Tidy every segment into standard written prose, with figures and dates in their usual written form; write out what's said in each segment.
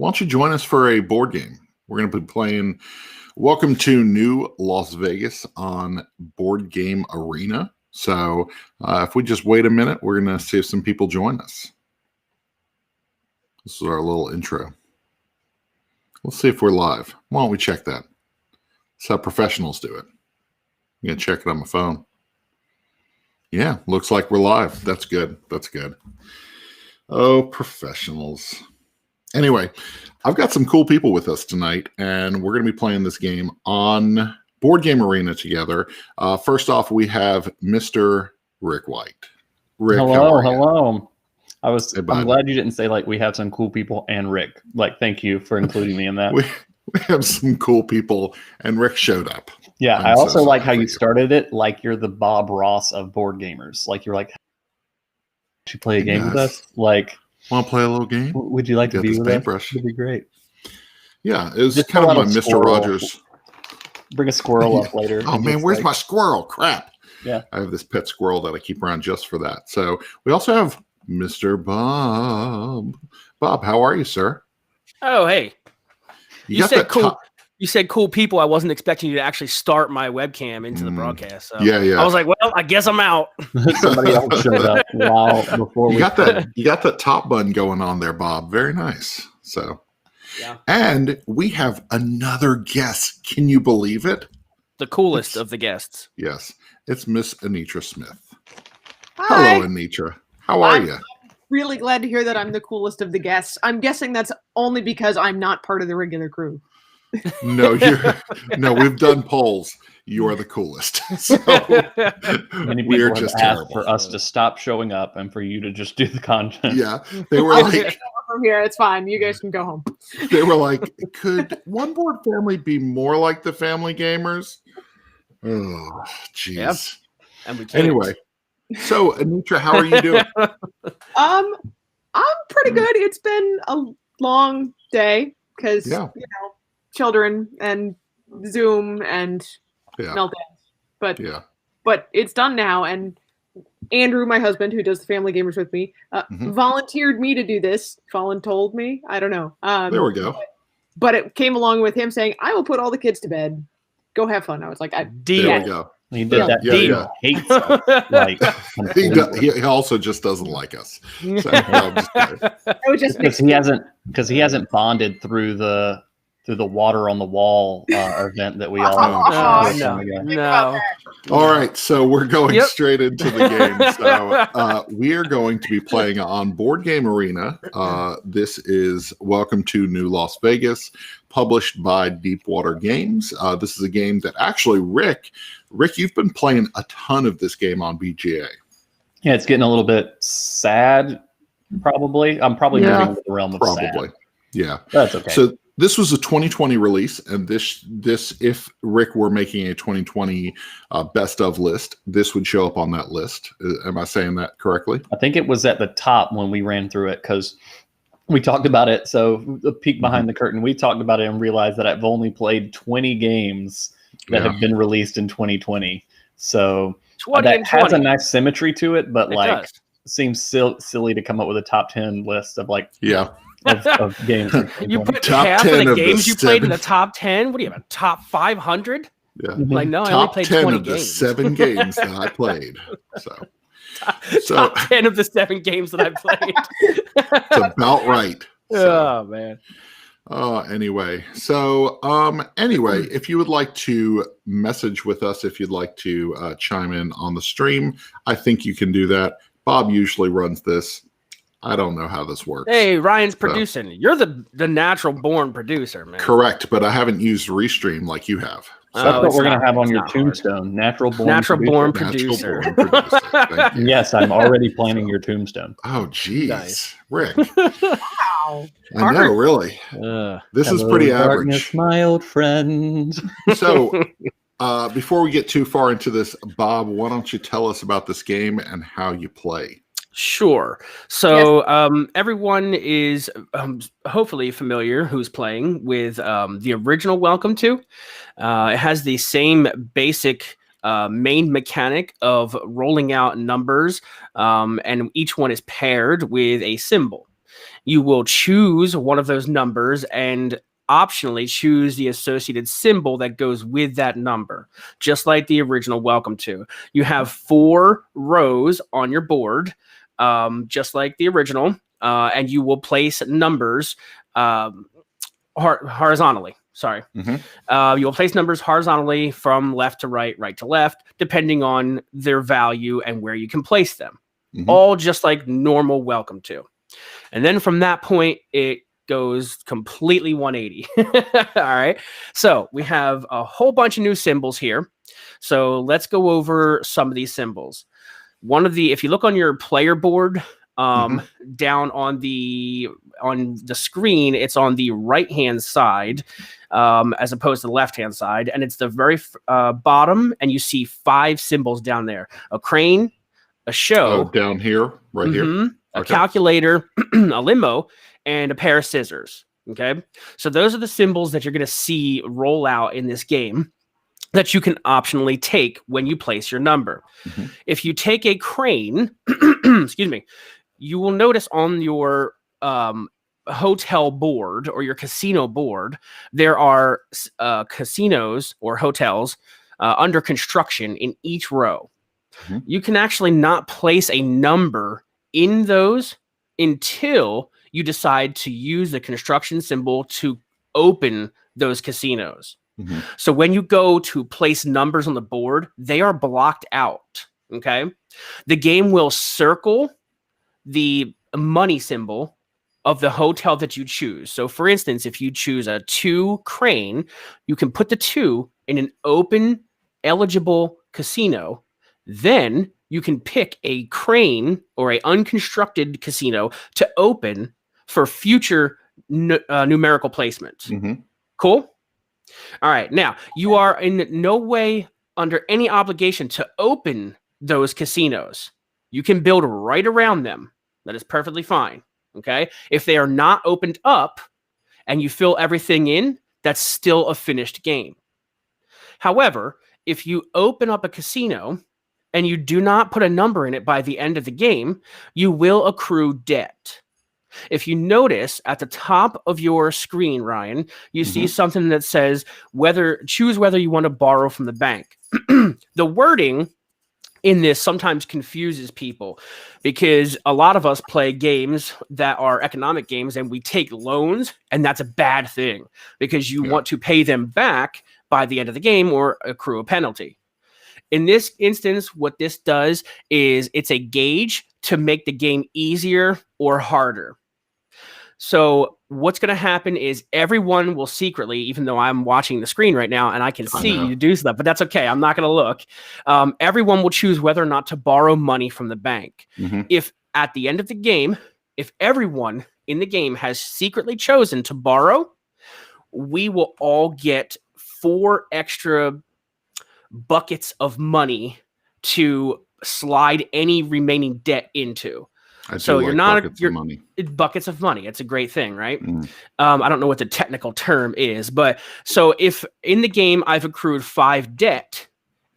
why don't you join us for a board game? We're going to be playing Welcome to New Las Vegas on Board Game Arena. So if we just wait a minute, we're going to see if some people join us. This is our little intro. Let's see if we're live. Why don't we check that? That's how professionals do it. I'm going to check it on my phone. Yeah, looks like we're live. That's good. That's good. Oh, professionals. Anyway, I've got some cool people with us tonight, and we're going to be playing this game on Board Game Arena together. First off, we have Mr. Ric White. Ric, hello. I'm glad you didn't say like we have some cool people and Rick. Like, thank you for including me in that. we have some cool people, and Rick showed up. Yeah, I also like how you started it like you're the Bob Ross of board gamers. Like you're like, should you play a game with us? Like, want to play a little game? Would you like to be with us? It'd be great. Yeah, it was just kind of my Mr. Rogers. Bring a squirrel up later. Oh man, where's my squirrel? Crap. Yeah, I have this pet squirrel that I keep around just for that. So we also have Mr. Bob. Bob, how are you, sir? Oh, hey. You said cool. You said cool people. I wasn't expecting you to actually start my webcam into the broadcast. So yeah. I was like, well, I guess I'm out. Somebody else showed up before you got that top bun going on there, Bob. Very nice. So, yeah. And we have another guest. Can you believe it? The coolest of the guests. Yes, it's Miss Anitra Smith. Hi. Hello, Anitra. How are you? Really glad to hear that I'm the coolest of the guests. I'm guessing that's only because I'm not part of the regular crew. No, we've done polls. You are the coolest. So many people have just asked for us to stop showing up and for you to just do the content. Yeah, they were like, from here, it's fine. You guys can go home. They were like, could One Board Family be more like the Family Gamers? Oh, jeez. Yep. And we can't. Anyway, so Anitra, how are you doing? I'm pretty good. It's been a long day because children and Zoom and meltdowns. But it's done now, and Andrew, my husband, who does the Family Gamers with me, volunteered me to do this. Told me. I don't know. There we go. But it came along with him saying, I will put all the kids to bed. Go have fun. I was like, there we go. He did that. Yeah. Hates us. Like, he also just doesn't like us. So, because he hasn't bonded through the water on the wall event that we all know. No. All right, so we're going straight into the game. So we are going to be playing on Board Game Arena. This is Welcome to New Las Vegas, published by Deepwater Games. This is a game that actually, Rick, you've been playing a ton of this game on BGA. Yeah, it's getting a little bit sad, probably. I'm probably moving into the realm of sad. Yeah. That's okay. So this was a 2020 release, and this if Rick were making a 2020 best of list, this would show up on that list. Am I saying that correctly? I think it was at the top when we ran through it because we talked about it. So the peek behind the curtain, we talked about it and realized that I've only played 20 games that have been released in 2020 So that has a nice symmetry to it, but it seems silly to come up with a top 10 list of of games. You put half of the games you played in the top 10? What do you have, a top 500? Yeah. Like, no, top I only played 10 20 of games. the 7 games that I played. Top 10 of the 7 games that I played. It's about right. Oh, man. Anyway, if you would like to message with us, if you'd like to chime in on the stream, I think you can do that. Bob usually runs this. I don't know how this works. Hey, Ryan's producing. You're the natural born producer, man. Correct, but I haven't used Restream like you have. So that's what we're going to have on your tombstone. Natural born producer. Yes, I'm already planning your tombstone. Oh, geez. Nice. Rick. Wow. I know, really. This is pretty darkness, average. My old friend. So, before we get too far into this, Bob, why don't you tell us about this game and how you play? Sure. So everyone is hopefully familiar who's playing with the original Welcome to. It has the same basic main mechanic of rolling out numbers, and each one is paired with a symbol. you will choose one of those numbers and optionally choose the associated symbol that goes with that number, just like the original Welcome To. You have 4 rows on your board, just like the original, and you will place numbers horizontally. Sorry. You will place numbers horizontally from left to right, right to left, depending on their value and where you can place them. All just like normal Welcome To. And then from that point, it goes completely 180. All right. So we have a whole bunch of new symbols here. So let's go over some of these symbols. If you look on your player board, down on the screen, it's on the right-hand side, as opposed to the left-hand side. And it's the very bottom, and you see 5 symbols down there. A crane, a show. Down here, right here. A calculator, a limo, and a pair of scissors. Okay. So those are the symbols that you're going to see roll out in this game that you can optionally take when you place your number. If you take a crane, excuse me, you will notice on your hotel board or your casino board, there are casinos or hotels under construction in each row. You can actually not place a number in those until you decide to use the construction symbol to open those casinos. So when you go to place numbers on the board, they are blocked out. Okay. The game will circle the money symbol of the hotel that you choose. So for instance, if you choose a 2 crane, you can put the 2 in an open eligible casino. Then you can pick a crane or a unconstructed casino to open for future numerical placements. Cool? All right. Now, you are in no way under any obligation to open those casinos. You can build right around them. That is perfectly fine. Okay? If they are not opened up and you fill everything in, that's still a finished game. However, if you open up a casino and you do not put a number in it by the end of the game, you will accrue debt. If you notice at the top of your screen, Ryan, you see something that says choose whether you want to borrow from the bank. The wording in this sometimes confuses people because a lot of us play games that are economic games and we take loans, and that's a bad thing because you want to pay them back by the end of the game or accrue a penalty. In this instance, what this does is it's a gauge to make the game easier or harder. So what's going to happen is everyone will secretly, even though I'm watching the screen right now and I can see you do stuff, but that's okay. I'm not going to look. Everyone will choose whether or not to borrow money from the bank. If at the end of the game, if everyone in the game has secretly chosen to borrow, we will all get 4 extra buckets of money to slide any remaining debt into. So you're not buckets of money. It's a great thing, right? I don't know what the technical term is, but so if in the game I've accrued 5 debt,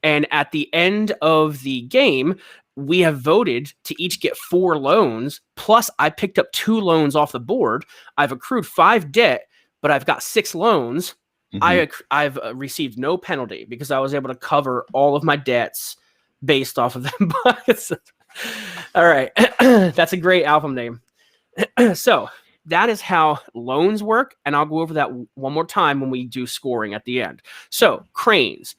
and at the end of the game we have voted to each get 4 loans, plus I picked up 2 loans off the board, I've accrued 5 debt, but I've got 6 loans. I've received no penalty because I was able to cover all of my debts based off of them buckets. All right. That's a great album name. So that is how loans work. And I'll go over that one more time when we do scoring at the end. So cranes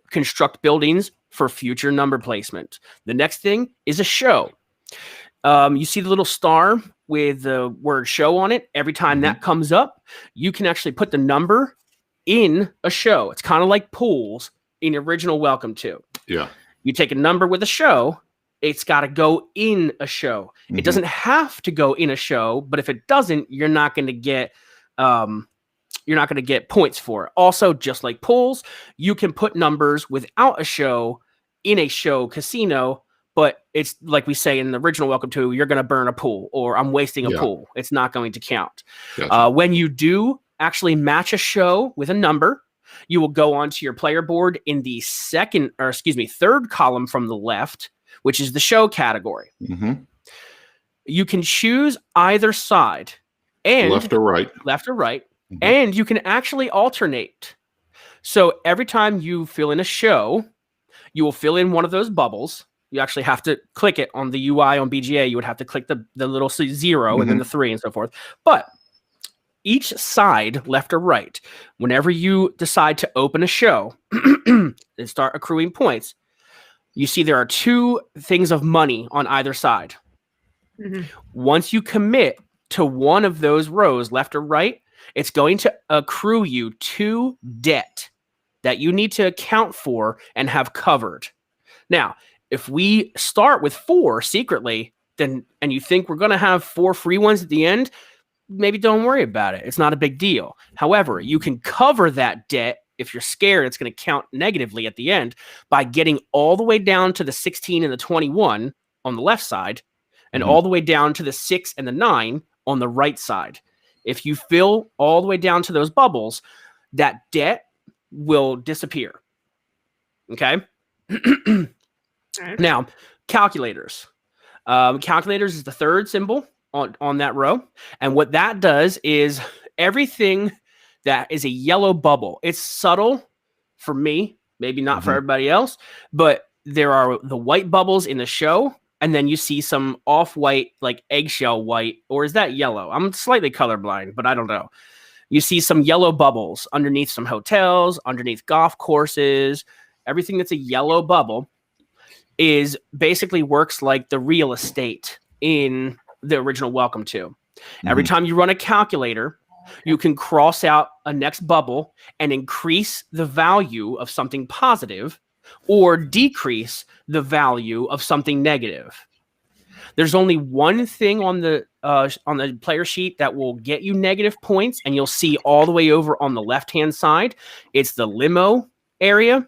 construct buildings for future number placement. The next thing is a show. You see the little star with the word show on it. Every time that comes up, you can actually put the number in a show. It's kind of like pools in original Welcome To. Yeah. You take a number with a show, it's got to go in a show. It doesn't have to go in a show, but if it doesn't, you're not going to get points for it. Also, just like pools, you can put numbers without a show in a show casino, but it's like we say in the original Welcome To, you're going to burn a pool or I'm wasting a pool. It's not going to count. Gotcha. When you do actually match a show with a number, you will go onto your player board in the third column from the left, which is the show category. You can choose either side, and left or right. Mm-hmm. And you can actually alternate. So every time you fill in a show, you will fill in one of those bubbles. You actually have to click it on the UI on BGA. You would have to click the little 0 and then the 3 and so forth. But each side, left or right, whenever you decide to open a show and start accruing points, you see there are 2 things of money on either side. Mm-hmm. Once you commit to one of those rows, left or right, it's going to accrue you 2 debt that you need to account for and have covered. Now, if we start with 4 secretly, and you think we're going to have 4 free ones at the end, maybe don't worry about it. It's not a big deal. However, you can cover that debt if you're scared it's going to count negatively at the end by getting all the way down to the 16 and the 21 on the left side and all the way down to the 6 and the 9 on the right side. If you fill all the way down to those bubbles, that debt will disappear. Okay? Now, calculators. Calculators is the 3rd symbol on that row. And what that does is everything that is a yellow bubble. It's subtle for me, maybe not for everybody else, but there are the white bubbles in the show, and then you see some off-white, like eggshell white, or is that yellow? I'm slightly colorblind, but I don't know. You see some yellow bubbles underneath some hotels, underneath golf courses. Everything that's a yellow bubble is basically works like the real estate in the original Welcome to. Every time you run a calculator, you can cross out a next bubble and increase the value of something positive or decrease the value of something negative. There's only one thing on the player sheet that will get you negative points, and you'll see all the way over on the left-hand side. It's the limo area.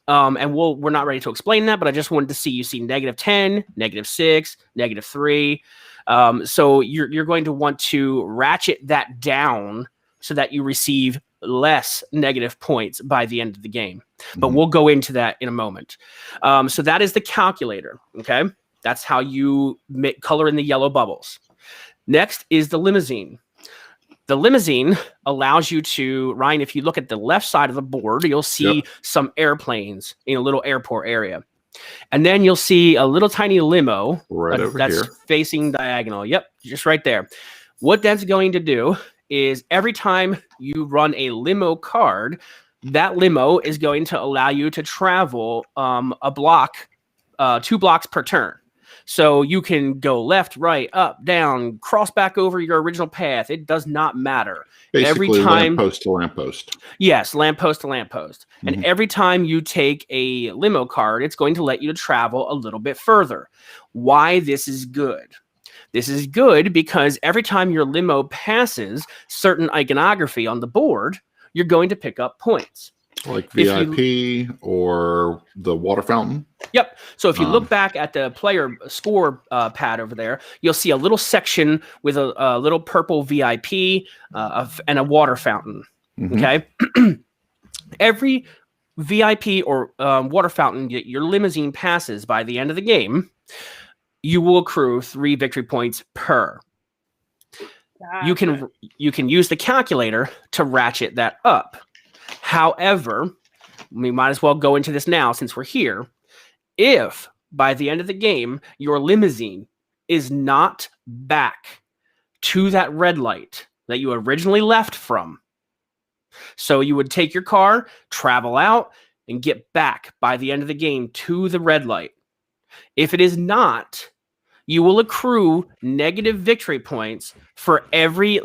And we're not ready to explain that, but I just wanted to see you see -10, -6, -3. So you're going to want to ratchet that down so that you receive less negative points by the end of the game. But we'll go into that in a moment. So that is the calculator. Okay. That's how you color in the yellow bubbles. Next is the limousine. The limousine allows you to, Ryan, if you look at the left side of the board, you'll see some airplanes in a little airport area. And then you'll see a little tiny limo that's facing diagonal. Yep, just right there. What that's going to do is every time you run a limo card, that limo is going to allow you to travel a block, 2 blocks per turn. So you can go left, right, up, down, cross back over your original path. It does not matter. Basically, every time, lamppost to lamppost. Yes, lamppost to lamppost. And every time you take a limo card, it's going to let you travel a little bit further. Why this is good? This is good because every time your limo passes certain iconography on the board, you're going to pick up points. Like VIP or the water fountain? Yep. So if you look back at the player score pad over there, you'll see a little section with a little purple VIP and a water fountain. Okay. Every VIP or water fountain your limousine passes by the end of the game, you will accrue 3 victory points per. You can use the calculator to ratchet that up. However, we might as well go into this now since we're here. If by the end of the game, your limousine is not back to that red light that you originally left from, so you would take your car, travel out, and get back by the end of the game to the red light. If it is not, you will accrue negative victory points for every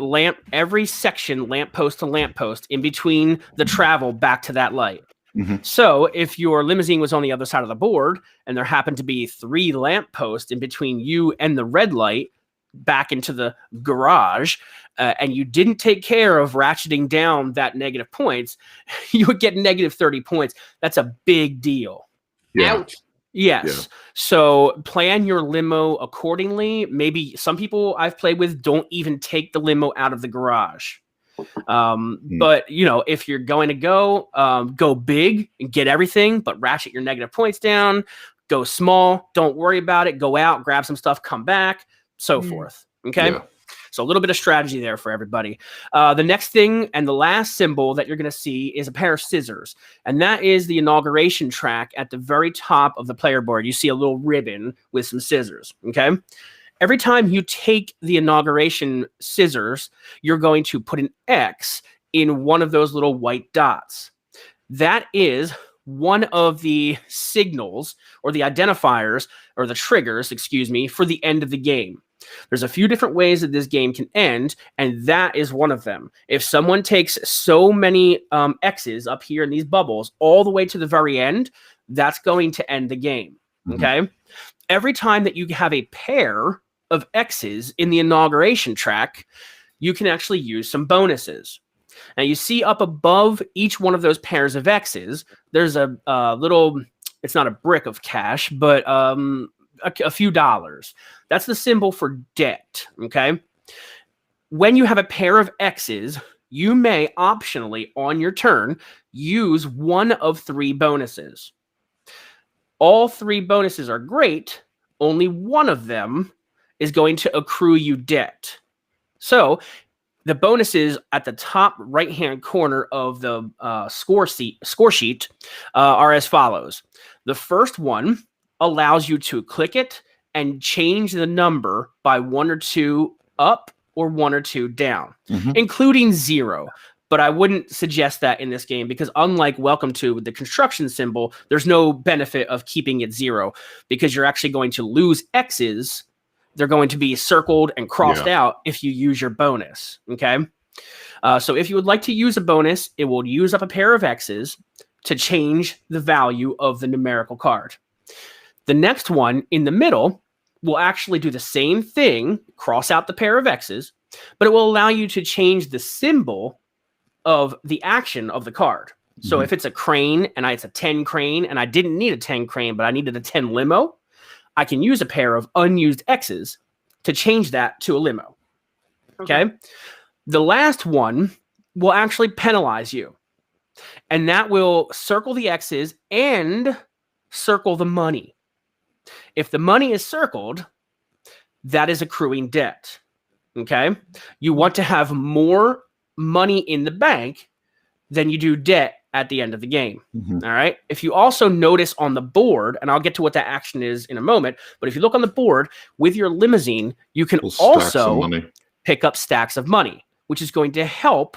section, lamppost to lamppost, in between the travel back to that light. So if your limousine was on the other side of the board and there happened to be 3 lampposts in between you and the red light back into the garage, and you didn't take care of ratcheting down that negative points, you would get negative 30 points. That's a big deal. Yeah. Ouch. Yes. Yeah. So plan your limo accordingly. Maybe some people I've played with don't even take the limo out of the garage. But if you're going to go big and get everything, but ratchet your negative points down. Go small. Don't worry about it. Go out, grab some stuff, come back. so forth. Okay. Yeah. So a little bit of strategy there for everybody. The next thing and the last symbol that you're going to see is a pair of scissors. And that is the inauguration track at the very top of the player board. You see a little ribbon with some scissors. Okay. Every time you take the inauguration scissors, you're going to put an X in one of those little white dots. That is one of the signals or the identifiers or the triggers, for the end of the game. There's a few different ways that this game can end, and that is one of them. If someone takes so many X's up here in these bubbles all the way to the very end, that's going to end the game. Okay? Every time that you have a pair of X's in the inauguration track, you can actually use some bonuses. Now, you see up above each one of those pairs of X's, there's a little, it's not a brick of cash, but a few dollars. That's the symbol for debt, okay? When you have a pair of X's, you may optionally, on your turn, use one of 3 bonuses. All 3 bonuses are great. Only one of them is going to accrue you debt. So the bonuses at the top right-hand corner of the score sheet are as follows. The first one allows you to click it and change the number by 1 or 2 up or 1 or 2 down, including 0. But I wouldn't suggest that in this game because unlike Welcome to with the construction symbol, there's no benefit of keeping it 0 because you're actually going to lose X's. They're going to be circled and crossed out if you use your bonus, okay? So if you would like to use a bonus, it will use up a pair of X's to change the value of the numerical card. The next one in the middle will actually do the same thing, cross out the pair of X's, but it will allow you to change the symbol of the action of the card. So if it's a crane and it's a 10 crane and I didn't need a 10 crane, but I needed a 10 limo, I can use a pair of unused X's to change that to a limo. Okay? The last one will actually penalize you. And that will circle the X's and circle the money. If the money is circled, that is accruing debt. Okay? You want to have more money in the bank than you do debt at the end of the game. All right. If you also notice on the board, and I'll get to what that action is in a moment, but if you look on the board with your limousine, you can also pick up stacks of money, which is going to help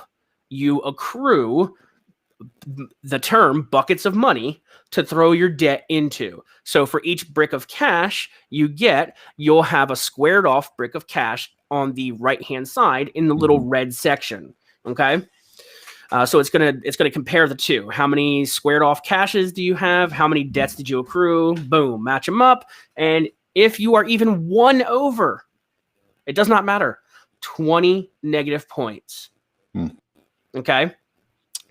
you accrue the term buckets of money to throw your debt into. So for each brick of cash you get, you'll have a squared off brick of cash on the right-hand side in the little red section. Okay. So it's gonna compare the two. How many squared off cashes do you have? How many debts did you accrue? Boom, match them up. And if you are even 1 over, it does not matter. 20 negative points. Okay.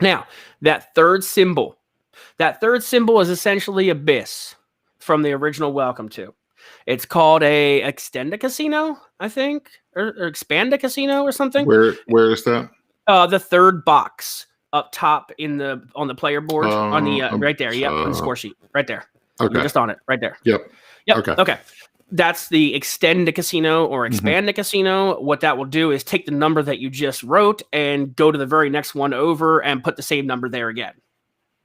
Now that third symbol is essentially Abyss from the original Welcome to. It's called a Extend a Casino, I think, or Expand a Casino or something. Where is that? The third box up top on the player board on the right there. Yep, on the score sheet right there. Okay, you're just on it right there. Yep. Okay. That's the Extend a Casino or Expand a Casino. What that will do is take the number that you just wrote and go to the very next one over and put the same number there again.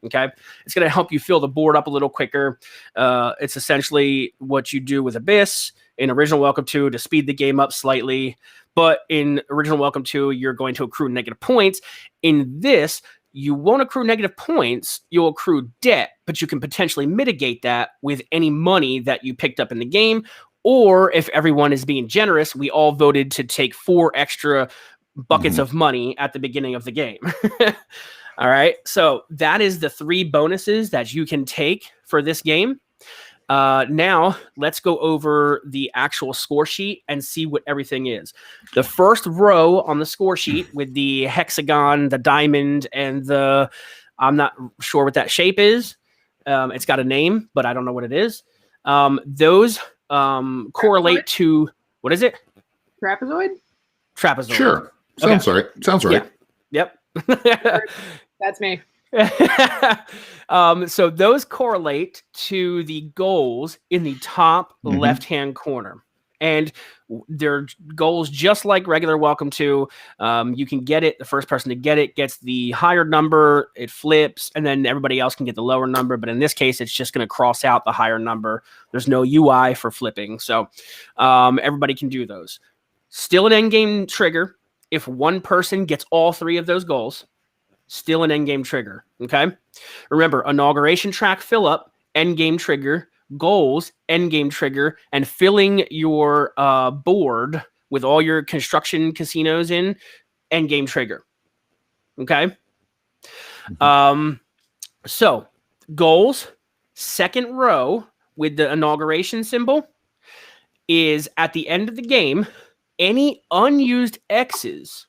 Okay, it's going to help you fill the board up a little quicker. It's essentially what you do with Abyss in original Welcome to speed the game up slightly. But in original Welcome to, you're going to accrue negative points. In this, you won't accrue negative points. You'll accrue debt, but you can potentially mitigate that with any money that you picked up in the game. Or if everyone is being generous, we all voted to take 4 extra buckets of money at the beginning of the game. All right. So that is the 3 bonuses that you can take for this game. Now let's go over the actual score sheet and see what everything is. The first row on the score sheet with the hexagon, the diamond, and I'm not sure what that shape is. It's got a name, but I don't know what it is. Those correlate to, what is it? Trapezoid? Trapezoid. Sure. Sounds right. Sounds right. Yeah. Yep. That's me. So those correlate to the goals in the top left-hand corner. And they're goals just like regular Welcome To. You can get it. The first person to get it gets the higher number. It flips, and then everybody else can get the lower number. But in this case, it's just going to cross out the higher number. There's no UI for flipping. So everybody can do those. Still an endgame trigger if one person gets all 3 of those goals. Still an endgame trigger. Okay. Remember, inauguration track fill up, endgame trigger, goals, endgame trigger, and filling your board with all your construction casinos in, endgame trigger. Okay. So goals, second row with the inauguration symbol is at the end of the game. Any unused X's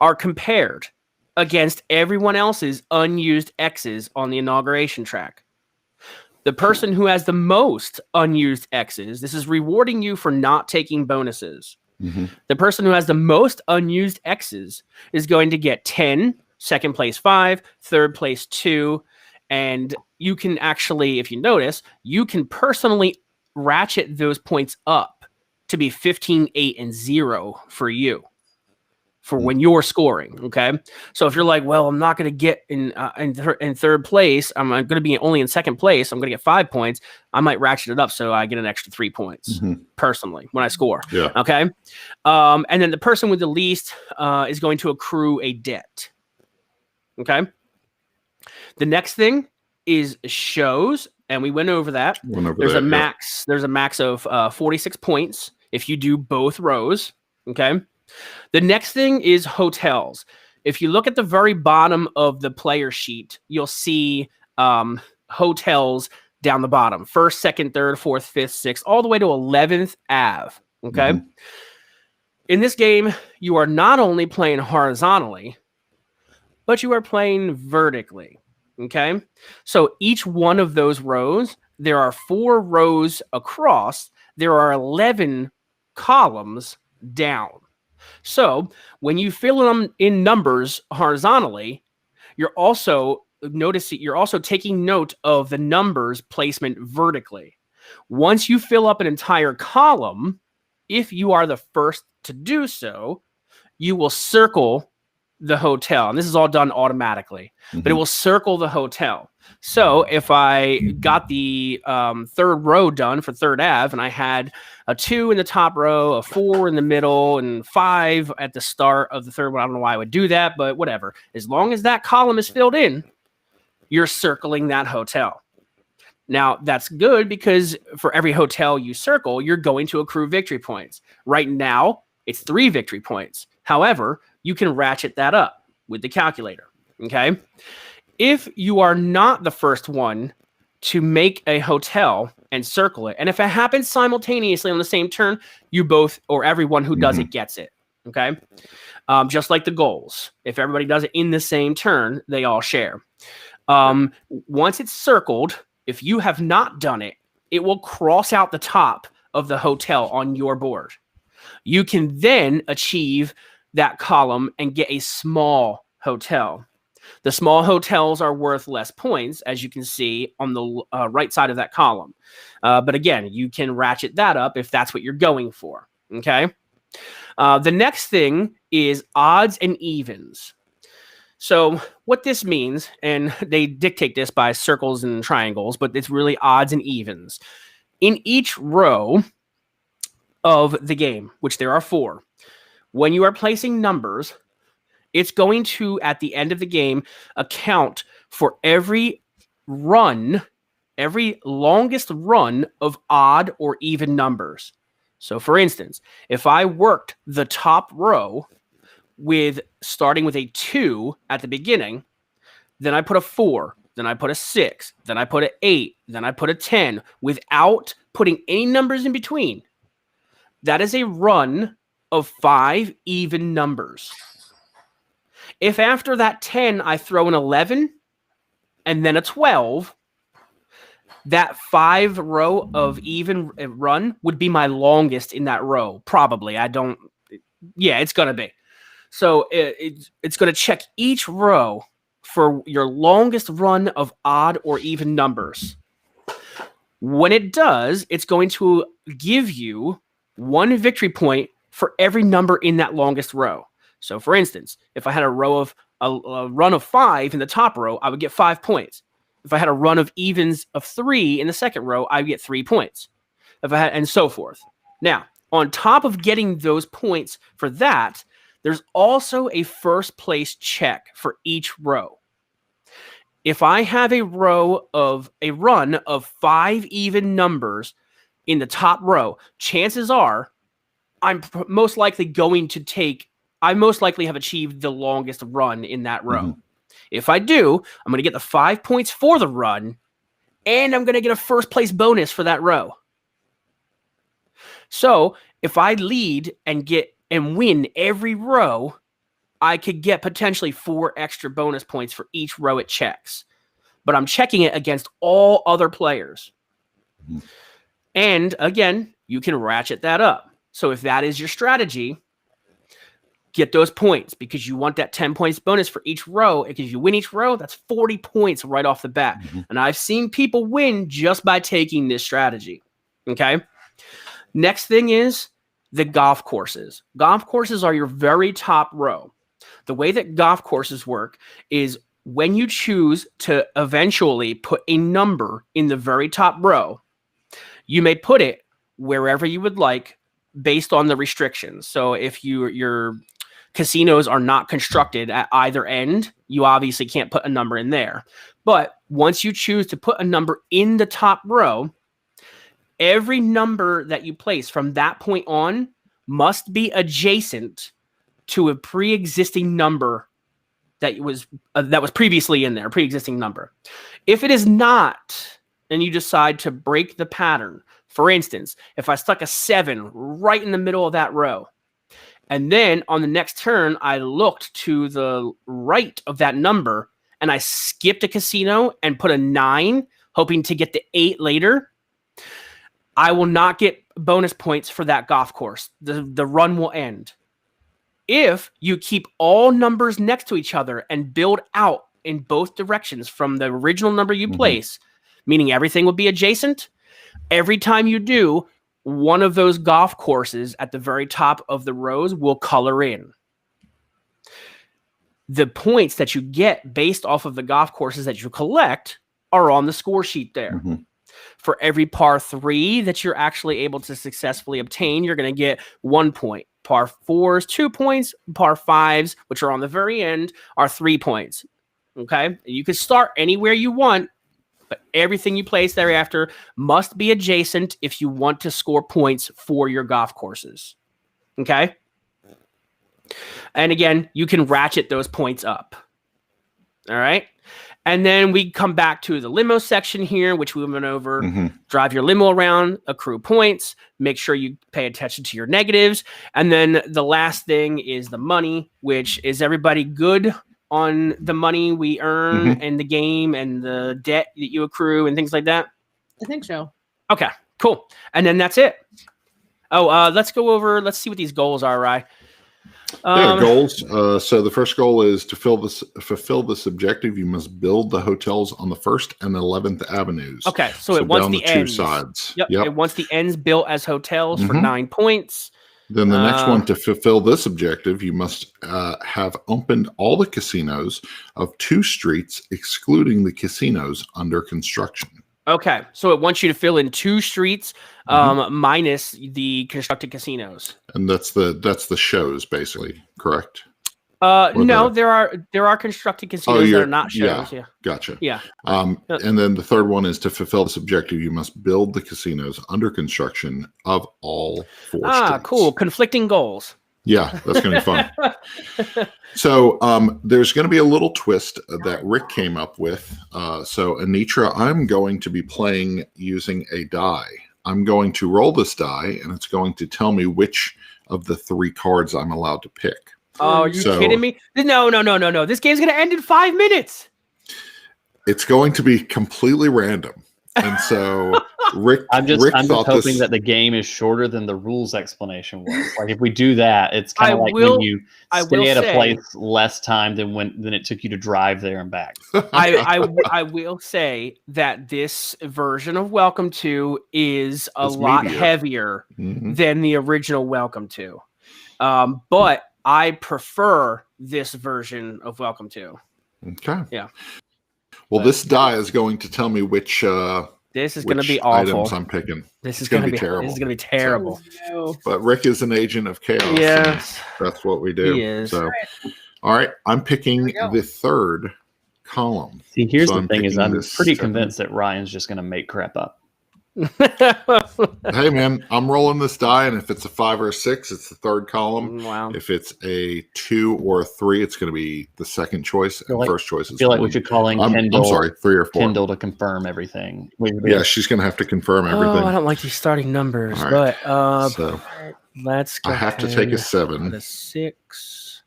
are compared against everyone else's unused X's on the inauguration track. The person who has the most unused X's, this is rewarding you for not taking bonuses. The person who has the most unused X's is going to get 10, second place 5, third place 2, and you can actually, if you notice, you can personally ratchet those points up to be 15, 8, and 0 for you, for when you're scoring. Okay, so if you're like, well, I'm not going to get in third place, I'm going to be only in second place, I'm going to get 5 points, I might ratchet it up so I get an extra 3 points personally when I score. Okay, and then the person with the least is going to accrue a debt. Okay, the next thing is shows, and we went over that. There's a max of 46 points if you do both rows. Okay. The next thing is hotels. If you look at the very bottom of the player sheet, you'll see hotels down the bottom. 1st, 2nd, 3rd, 4th, 5th, 6th, all the way to 11th Ave. Okay. In this game, you are not only playing horizontally, but you are playing vertically. Okay. So each one of those rows, there are 4 rows across. There are 11 columns down. So when you fill them in numbers horizontally, you're also taking note of the numbers placement vertically. Once you fill up an entire column, if you are the first to do so, you will circle the hotel. And this is all done automatically, but it will circle the hotel. So if I got the 3rd row done for 3rd Ave, and I had a 2 in the top row, a 4 in the middle, and 5 at the start of the 3rd one, I don't know why I would do that, but whatever. As long as that column is filled in, you're circling that hotel. Now, that's good because for every hotel you circle, you're going to accrue victory points. Right now, it's 3 victory points. However, you can ratchet that up with the calculator. Okay. If you are not the first one to make a hotel and circle it, and if it happens simultaneously on the same turn, you both, or everyone who does it gets it. Okay. Just like the goals. If everybody does it in the same turn, they all share. Once it's circled, if you have not done it, it will cross out the top of the hotel on your board. You can then achieve that column and get a small hotel. The small hotels are worth less points, as you can see on the right side of that column. But again, you can ratchet that up if that's what you're going for. Okay. The next thing is odds and evens. So what this means, and they dictate this by circles and triangles, but it's really odds and evens. In each row of the game, which there are 4, when you are placing numbers, it's going to, at the end of the game, account for every run, every longest run of odd or even numbers. So for instance, if I worked the top row with starting with a 2 at the beginning, then I put a 4, then I put a 6, then I put an 8, then I put a 10 without putting any numbers in between. That is a run of 5 even numbers. If after that 10, I throw an 11 and then a 12, that 5 row of even run would be my longest in that row. Probably. It's going to be. So it's going to check each row for your longest run of odd or even numbers. When it does, it's going to give you 1 victory point for every number in that longest row. So for instance, if I had a run of 5 in the top row, I would get 5 points. If I had a run of evens of 3 in the second row, I would get 3 points. And so forth. Now, on top of getting those points for that, there's also a first place check for each row. If I have a run of 5 even numbers in the top row, chances are I most likely have achieved the longest run in that row. Mm-hmm. If I do, I'm going to get the 5 points for the run, and I'm going to get a first place bonus for that row. So if I lead and win every row, I could get potentially 4 extra bonus points for each row it checks. But I'm checking it against all other players. Mm-hmm. And again, you can ratchet that up. So if that is your strategy, get those points because you want that 10 points bonus for each row. Because if you win each row, that's 40 points right off the bat. Mm-hmm. And I've seen people win just by taking this strategy. Okay. Next thing is the golf courses. Golf courses are your very top row. The way that golf courses work is when you choose to eventually put a number in the very top row, you may put it wherever you would like based on the restrictions. So if your casinos are not constructed at either end, you obviously can't put a number in there. But once you choose to put a number in the top row, every number that you place from that point on must be adjacent to a pre-existing number that was previously in there, pre-existing number. If it is not, and you decide to break the pattern, for instance, if I stuck a 7 right in the middle of that row, and then on the next turn, I looked to the right of that number, and I skipped a casino and put a 9, hoping to get the 8 later, I will not get bonus points for that golf course. The run will end. If you keep all numbers next to each other and build out in both directions from the original number you place, meaning everything will be adjacent, every time you do, one of those golf courses at the very top of the rows will color in. The points that you get based off of the golf courses that you collect are on the score sheet there. Mm-hmm. For every par 3 that you're actually able to successfully obtain, you're going to get 1 point. Par 4s, 2 points. Par 5s, which are on the very end, are 3 points. Okay? You can start anywhere you want, but everything you place thereafter must be adjacent if you want to score points for your golf courses. Okay? And again, you can ratchet those points up. All right? And then we come back to the limo section here, which we went over. Mm-hmm. Drive your limo around, accrue points, make sure you pay attention to your negatives. And then the last thing is the money, which is everybody good on the money we earn in the game and the debt that you accrue and things like that? I think so. Okay, cool. And then that's it. Let's see what these goals are, Rye. Goals. So the first goal is to fulfill this objective. You must build the hotels on the 1st and 11th Avenues. Okay, so it wants the ends. 2 sides. Yep. It wants the ends built as hotels for 9 points. Then the next one, to fulfill this objective, you must have opened all the casinos of 2 streets, excluding the casinos under construction. Okay, so it wants you to fill in 2 streets minus the constructed casinos. And that's the shows, basically, correct? No, there are constructed casinos that are not shows. Yeah. Gotcha. Yeah. And then the third one is to fulfill this objective, you must build the casinos under construction of all 4 streets. Cool. Conflicting goals. Yeah, that's going to be fun. So there's going to be a little twist that Rick came up with. So Anitra, I'm going to be playing using a die. I'm going to roll this die, and it's going to tell me which of the 3 cards I'm allowed to pick. Oh, are you kidding me? No. This game's going to end in 5 minutes. It's going to be completely random. And so Rick I'm just thought hoping that the game is shorter than the rules explanation was. Like if we do that, it's kind of like when you stay at a place less time than it took you to drive there and back. I will say that this version of Welcome to is a lot heavier than the original Welcome to. But I prefer this version of Welcome to. Okay. Yeah. Well, this die is going to tell me which this is going to be awful. Items I'm picking. This is going to be terrible. This is going to be terrible. So, but Rick is an agent of chaos. Yes. That's what we do. He is. So, all right. I'm picking the third column. See, here's the thing: is I'm pretty convinced that Ryan's just going to make crap up. Hey man, I'm rolling this die, and if it's a 5 or a 6, it's the third column. Wow. If it's a 2 or a 3, it's going to be the second choice, and first choice is. I feel like we should call in Kendall. I'm sorry, 3 or 4. Kendall to confirm everything. Yeah, she's going to have to confirm everything. Oh, I don't like these starting numbers, right. But so let's go. I have to take a 7. A 6.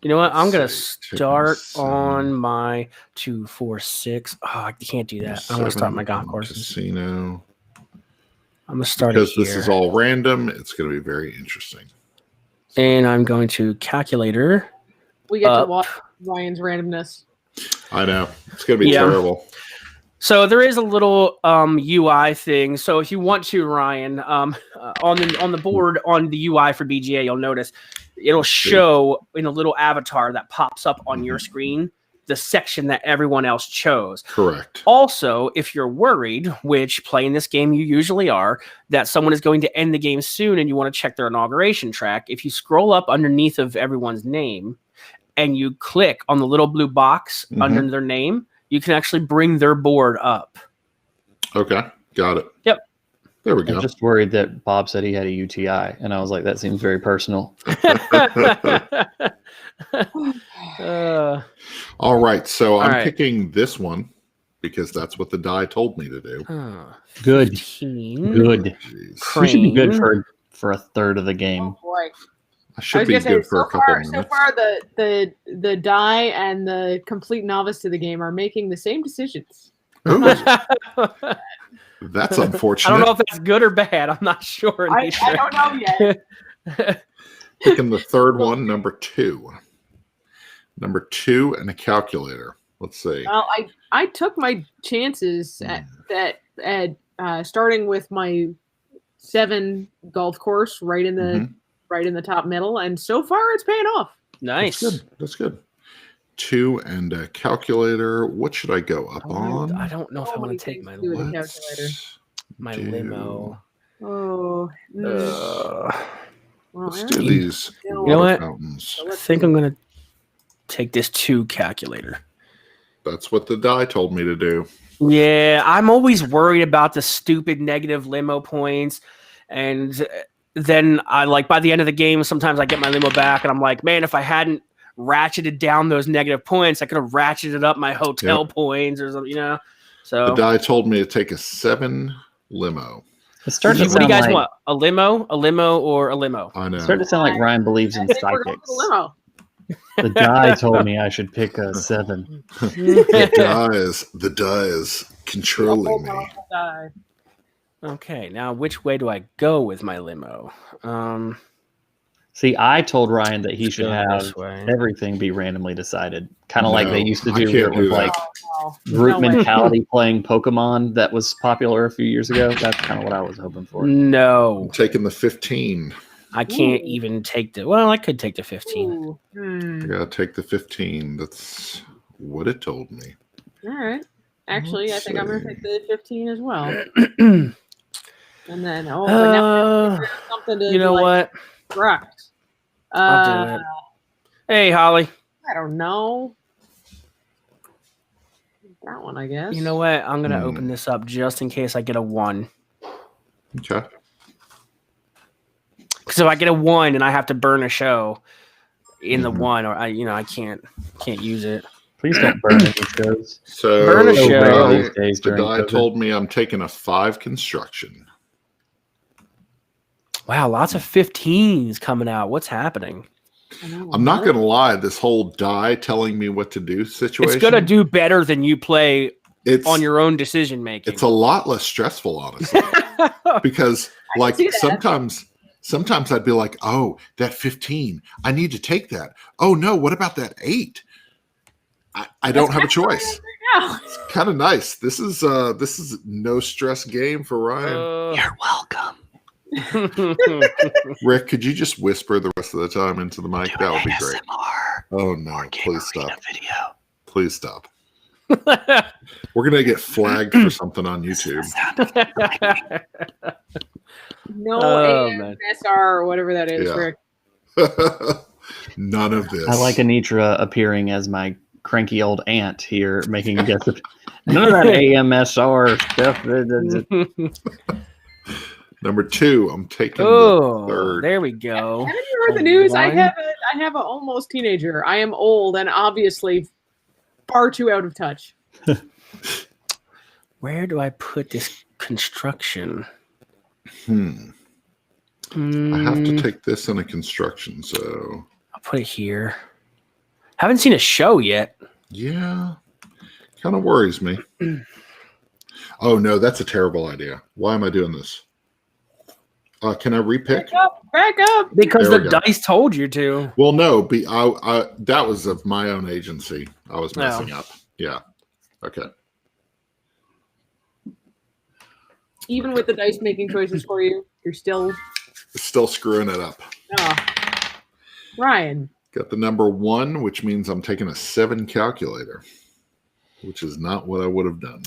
You know what? I'm going to start on my 2, 4, 6. Oh, I can't do that. I'm going to start my golf courses. Casino. I'm going to start because this is all random. It's going to be very interesting. And I'm going to calculator. We get to watch Ryan's randomness. I know. It's going to be terrible. So there is a little UI thing. So if you want to, Ryan, on the board on the UI for BGA, you'll notice it'll show in a little avatar that pops up on your screen the section that everyone else chose. Correct. Also, if you're worried, which playing this game you usually are, that someone is going to end the game soon and you want to check their inauguration track, if you scroll up underneath of everyone's name and you click on the little blue box under their name, you can actually bring their board up. Okay. Got it. Yep. There we go. I'm just worried that Bob said he had a UTI, and I was like, that seems very personal. All right, so I'm picking this one because that's what the die told me to do. Good. 15. Good. We should be good for a third of the game. Oh boy. I should be good for a couple minutes. So far, the die and the complete novice to the game are making the same decisions. That's unfortunate. I don't know if that's good or bad. I'm not sure. I don't know yet. Picking the third one, number 2. Number 2 and a calculator. Let's see. Well, I took my chances at starting with my 7 golf course right in the top middle, and so far it's paying off. Nice. That's good. 2 and a calculator. What should I go up on? I don't know if I want to take my limo. Oh. Let's do these. You know what? Fountains. I think I'm going to take this 2 calculator. That's what the die told me to do. Yeah, I'm always worried about the stupid negative limo points. And then by the end of the game, sometimes I get my limo back and I'm like, man, if I hadn't ratcheted down those negative points, I could have ratcheted up my hotel points or something, So the die told me to take a 7 limo. What do you guys want? A limo, or a limo? I know. It's starting to sound like Ryan believes in psychics. The die told me I should pick a 7. The die is controlling me. Okay, now which way do I go with my limo? See, I told Ryan that he should have everything be randomly decided, kind of like they used to do with group mentality playing Pokemon that was popular a few years ago. That's kind of what I was hoping for. No, I'm taking the 15. I can't even take I could take the 15. I gotta take the 15. That's what it told me. All right. Actually, I think I'm gonna take the 15 as well. And then something to you know what? Correct. I'll do it. Hey, Holly. I don't know. That one, I guess. You know what? I'm gonna open this up just in case I get a 1. Okay. Because if I get a 1 and I have to burn a show in the 1, or I can't use it. Please don't burn any shows. So burn a show. The guy told me I'm taking a 5 construction. Wow, lots of 15s coming out. What's happening? I'm not going to lie. This whole die telling me what to do situation. It's going to do better than you play on your own decision making. It's a lot less stressful, honestly, because like sometimes I'd be like, oh, that 15, I need to take that. Oh no, what about that 8? I don't have a choice. It's kind of nice. This is no stress game for Ryan. You're welcome. Rick, could you just whisper the rest of the time into the mic? That would be great. Oh no, please stop. Video. Please stop. We're gonna get flagged for something on YouTube. No AMSR or whatever that is, Rick. None of this. I like Anitra appearing as my cranky old aunt here, making a guess. None of that AMSR stuff. Number 2, I'm taking the third. There we go. Haven't you heard the news? I have an almost teenager. I am old and obviously far too out of touch. Where do I put this construction? I have to take this in a construction, so I'll put it here. Haven't seen a show yet. Yeah, kind of worries me. Oh no, that's a terrible idea. Why am I doing this? Can I repick? Back up. Because the dice told you to. Well, no, that was of my own agency. I was messing up. Yeah. Okay. Even with the dice making choices for you, you're still screwing it up. Oh. Ryan. Got the number 1, which means I'm taking a 7 calculator, which is not what I would have done.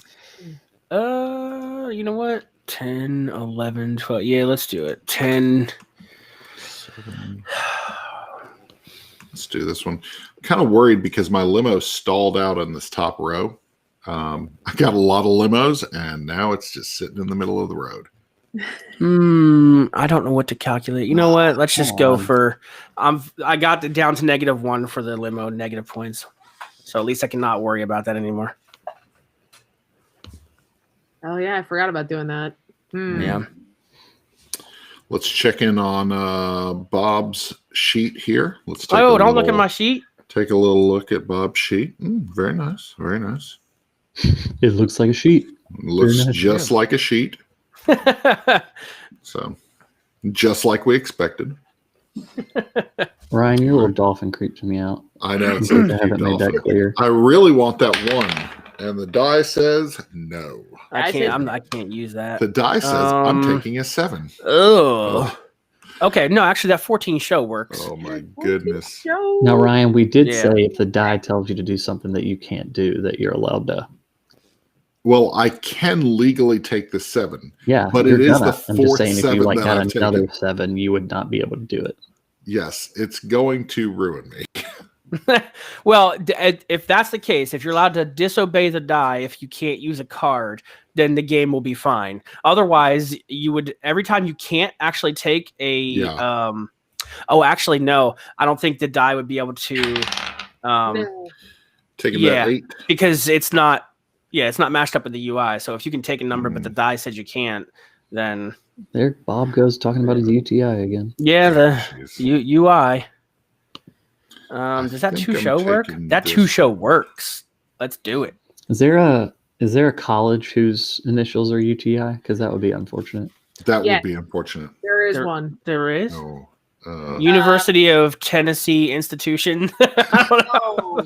You know what? 10, 11, 12. Yeah, let's do it. 10. 7. Let's do this one. I'm kind of worried because my limo stalled out on this top row. I got a lot of limos, and now it's just sitting in the middle of the road. I don't know what to calculate. You know what? Let's just go for. I got it down to -1 for the limo, negative points, so at least I can not worry about that anymore. Oh yeah, I forgot about doing that. Yeah. Let's check in on Bob's sheet here. Let's. Don't look at my sheet. Take a little look at Bob's sheet. Very nice. Very nice. It looks like a sheet. Looks just like a sheet. So, just like we expected. Ryan, your little dolphin creeps me out. I know. I haven't made that clear. I really want that 1, and the die says no. I can't use that. The die says I'm taking a 7. Oh. Okay, no, actually, that 14 show works. Oh my goodness. Now, Ryan, we did say if the die tells you to do something that you can't do, that you're allowed to. Well, I can legally take the 7. Yeah, but it is the 4th. I'm just saying, if you got I've another taken. 7, you would not be able to do it. Yes, it's going to ruin me. Well, if that's the case, if you're allowed to disobey the die, if you can't use a card, then the game will be fine. Otherwise, you would every time you can't actually take a. Actually, no, I don't think the die would be able to. Take that 8 because it's not. Yeah, it's not matched up with the UI. So if you can take a number, but the die says you can't, then there Bob goes talking about his UTI again. Yeah, the UI. Does that 2 show work? That 2 show works. Let's do it. Is there a college whose initials are UTI? Because that would be unfortunate. That would be unfortunate. There is one. There is. No. University of Tennessee Institution. I don't know.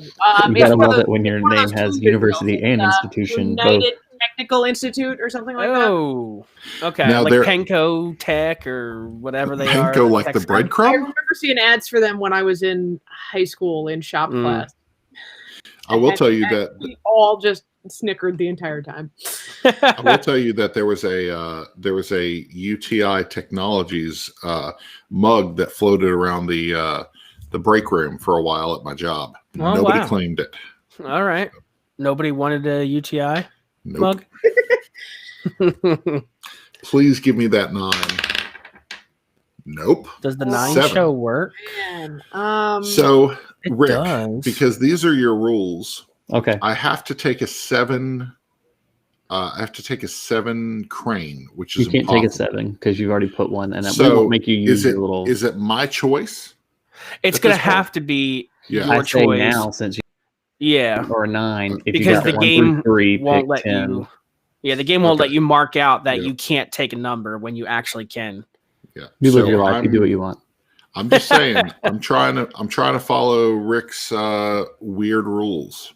You gotta love it when your name has university and institution. United Technical Institute or something like that. Oh, okay. Now like Penco Tech or whatever they are. Penco, like the breadcrumb? I remember seeing ads for them when I was in high school in shop class. I will tell you that we all just snickered the entire time. I will tell you that there was a UTI Technologies mug that floated around the break room for a while at my job. Nobody claimed it. All right. Nobody wanted a UTI mug. Nope. Please give me that 9. Nope. Does the 9 7. show work? Man, so Rick, does. because these are your rules. Okay. I have to take a 7. I have to take a 7 crane, which is you can't impossible. take a 7 because you've already put one, and So it won't make you use your little. Is it my choice? It's going to have to be your I say choice. now since Yeah. or a 9. If Because you got the 1 game through 3, won't pick let 10. you. Yeah, the game won't let you mark out that Yeah. you can't take a number when you actually can. Yeah. You live your life. You do what you want. I'm just saying. I'm trying to follow Rick's weird rules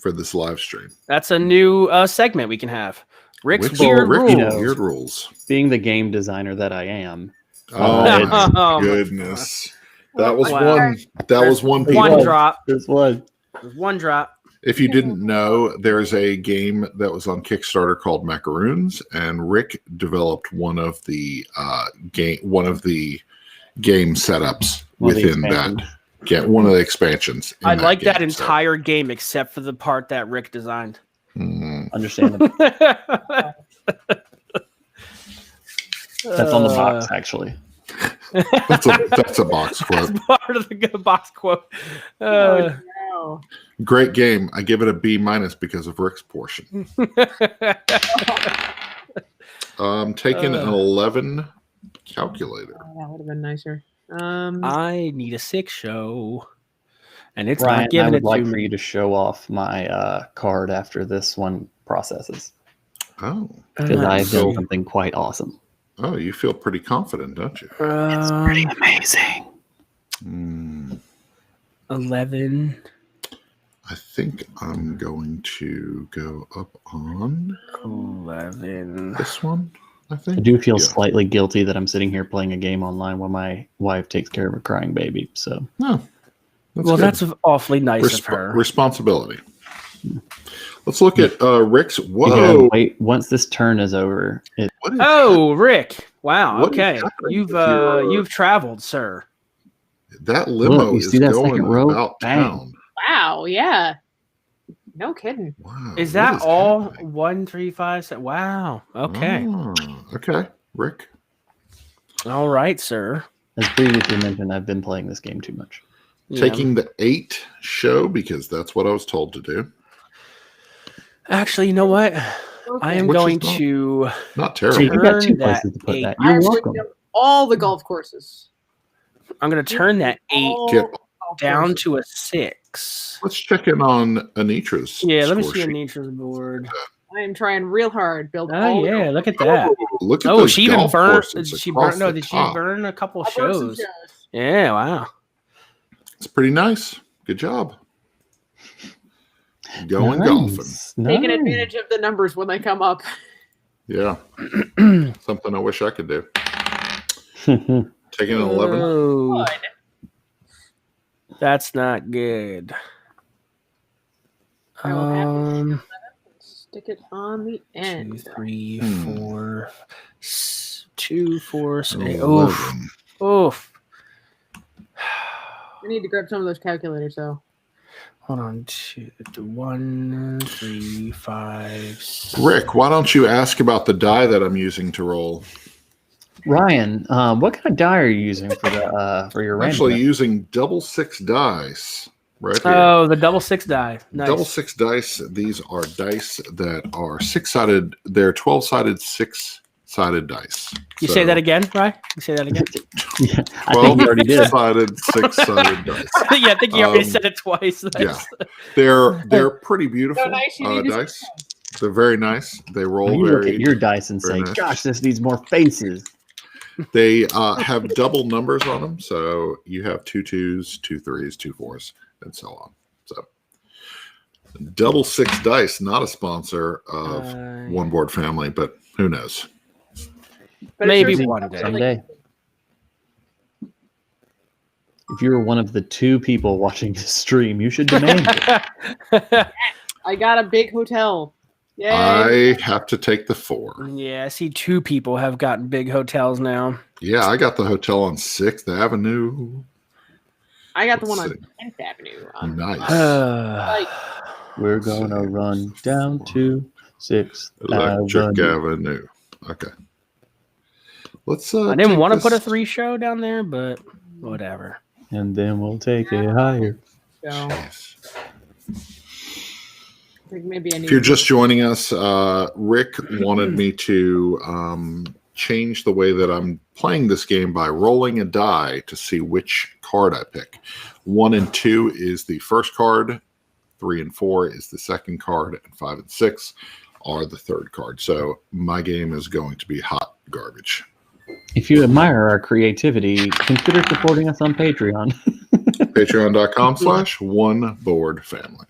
for this live stream. That's a new segment we can have. Rick's Weird rules. Weird rules. Being the game designer that I am. Oh my Oh, goodness. That was Wow. one. That was one. One people- drop. This was. One drop. If you didn't know, there's a game that was on Kickstarter called Macaroons, and Rick developed one of the game setups within that. Get one of the expansions. I like that entire game except for the part that Rick designed. Understandable. That's on the box, actually. That's a box quote. That's part of the box quote. No. Great game. I give it a B- because of Rick's portion. Taking an 11 calculator. Oh, that would have been nicer. I need a 6 show, and it's Ryan, not giving I would it like to for me. you to show off my card after this one processes, Oh. because I have so- done something quite awesome. Oh, you feel pretty confident, don't you? It's pretty amazing. 11. I think I'm going to go up on 11. this one. I think I do feel Yeah. slightly guilty that I'm sitting here playing a game online while my wife takes care of a crying baby. So, No. Well, good. that's awfully nice of her. Responsibility. Let's look at Rick's. you Whoa! gotta wait. Once this turn is over, What is Oh, Rick! Wow. What is Okay, happening with your- you've traveled, sir. that limo Look, you is see that going second row? about Bang. town. Wow, yeah. No kidding. Wow. Is what that all? happening? 1, 3, 5, 7. Wow. Okay. Oh, okay, Rick. All right, sir. as previously mentioned, I've been playing this game too much. Yeah. Taking the 8 show because that's what I was told to do. Actually, you know what? I am Which is going not- to Not So terrible. you got 2 Turn that places to put that. eight. You're I've welcome. written all the golf courses. I'm going to turn that 8 All Get- golf down courses. to a 6. Let's check in on Anitra's. Yeah, let me score see sheet. Anitra's board. I am trying real hard. Build Oh all the yeah, golf look at that. Oh, look at Oh, those she even golf burned. courses She across burned. No, the did she top. burn a couple I burned some shows? shows. Yeah, wow. It's pretty nice. Good job. Going Nice. golfing. Taking Nice. advantage of the numbers when they come up. Yeah. Something I wish I could do. Taking an 11. Oh, Good. that's not good. I will have to stick it on the 2, end. 3, Hmm. 4, 2, 4, 6. Oof. 11. Oof. I need to grab some of those calculators though. Hold on. 2, 1, 3, 5. 6. Rick, why don't you ask about the die that I'm using to roll? Ryan, what kind of die are you using for your I'm random? actually using double 6 dice right here. Oh, the double 6 die. Nice. Double 6 dice. These are dice that are 6-sided. They're 12-sided, 6-sided dice. You say that again, right? You say that again? Yeah, I think you already did. 12-sided, 6-sided dice. Yeah, I think you already Um, said it twice. Yeah, they're pretty beautiful So nice, you need to- dice. They're very nice. They roll You look very. at your dice and very say, nice. "Gosh, this needs more faces." They have double numbers on them, so you have 2 2s, 2 3s, 2 4s, and so on. So, double 6 dice, not a sponsor of One Board Family, but who knows? But Maybe it sure one seems day. like- Someday. If you were one of the 2 people watching this stream, you should demand it. I got a big hotel. Yay! I have to take the 4. Yeah, I see 2 people have gotten big hotels now. Yeah, I got the hotel on 6th Avenue. I got the one on Let's 10th Avenue. Nice. Like, We're gonna run down to 6th Electric Avenue. Avenue. Okay. Let's. I didn't take want to put a this- 3 show down there, but whatever. And then we'll take it higher. so I think maybe I need If you're just joining us, Rick wanted me to change the way that I'm playing this game by rolling a die to see which card I pick. 1 and 2 is the first card 3 and 4 is the second card, and 5 and 6 are the third card. So my game is going to be hot garbage. If you admire our creativity, consider supporting us on Patreon. Patreon.com/oneboardfamily.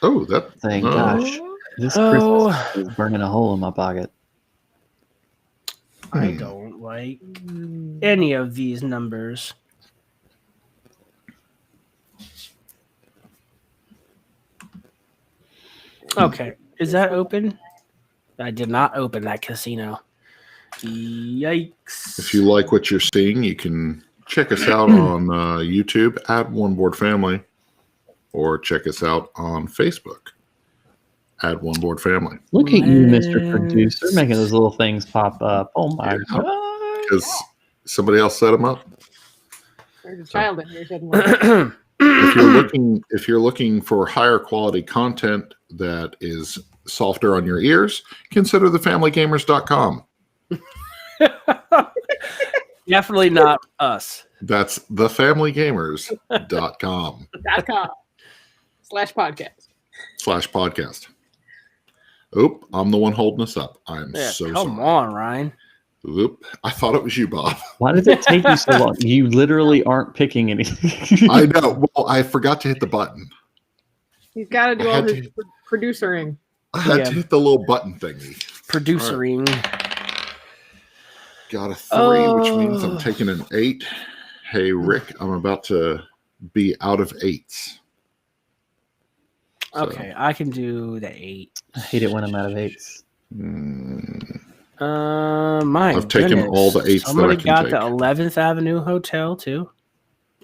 Oh, that Thank gosh. This Christmas is burning a hole in my pocket. I don't like any of these numbers. Okay. Is that open? I did not open that casino. Yikes. If you like what you're seeing, you can check us out on YouTube at One Board Family, or check us out on Facebook at One Board Family. Look at you, Mr. Producer, making those little things pop up. Oh my god! Because somebody else set them up. There's a child in here. Suddenly. If you're looking for higher quality content that is softer on your ears, consider thefamilygamers.com. Definitely not us. That's thefamilygamers.com. .com/podcast. Oop, I'm the one holding us up. I'm so come sorry. on, Ryan. Oop, I thought it was you, Bob. Why does it take you so long? You literally aren't picking anything. I know. Well, I forgot to hit the button. He's got to do all his producering. I had to hit the little button thingy. Producering. Got a 3, which means I'm taking an 8. Hey, Rick, I'm about to be out of 8s. Okay, I can do the 8. I hate it when I'm out of 8s. I've taken all the 8s Somebody that I can got the 11th Avenue Hotel too.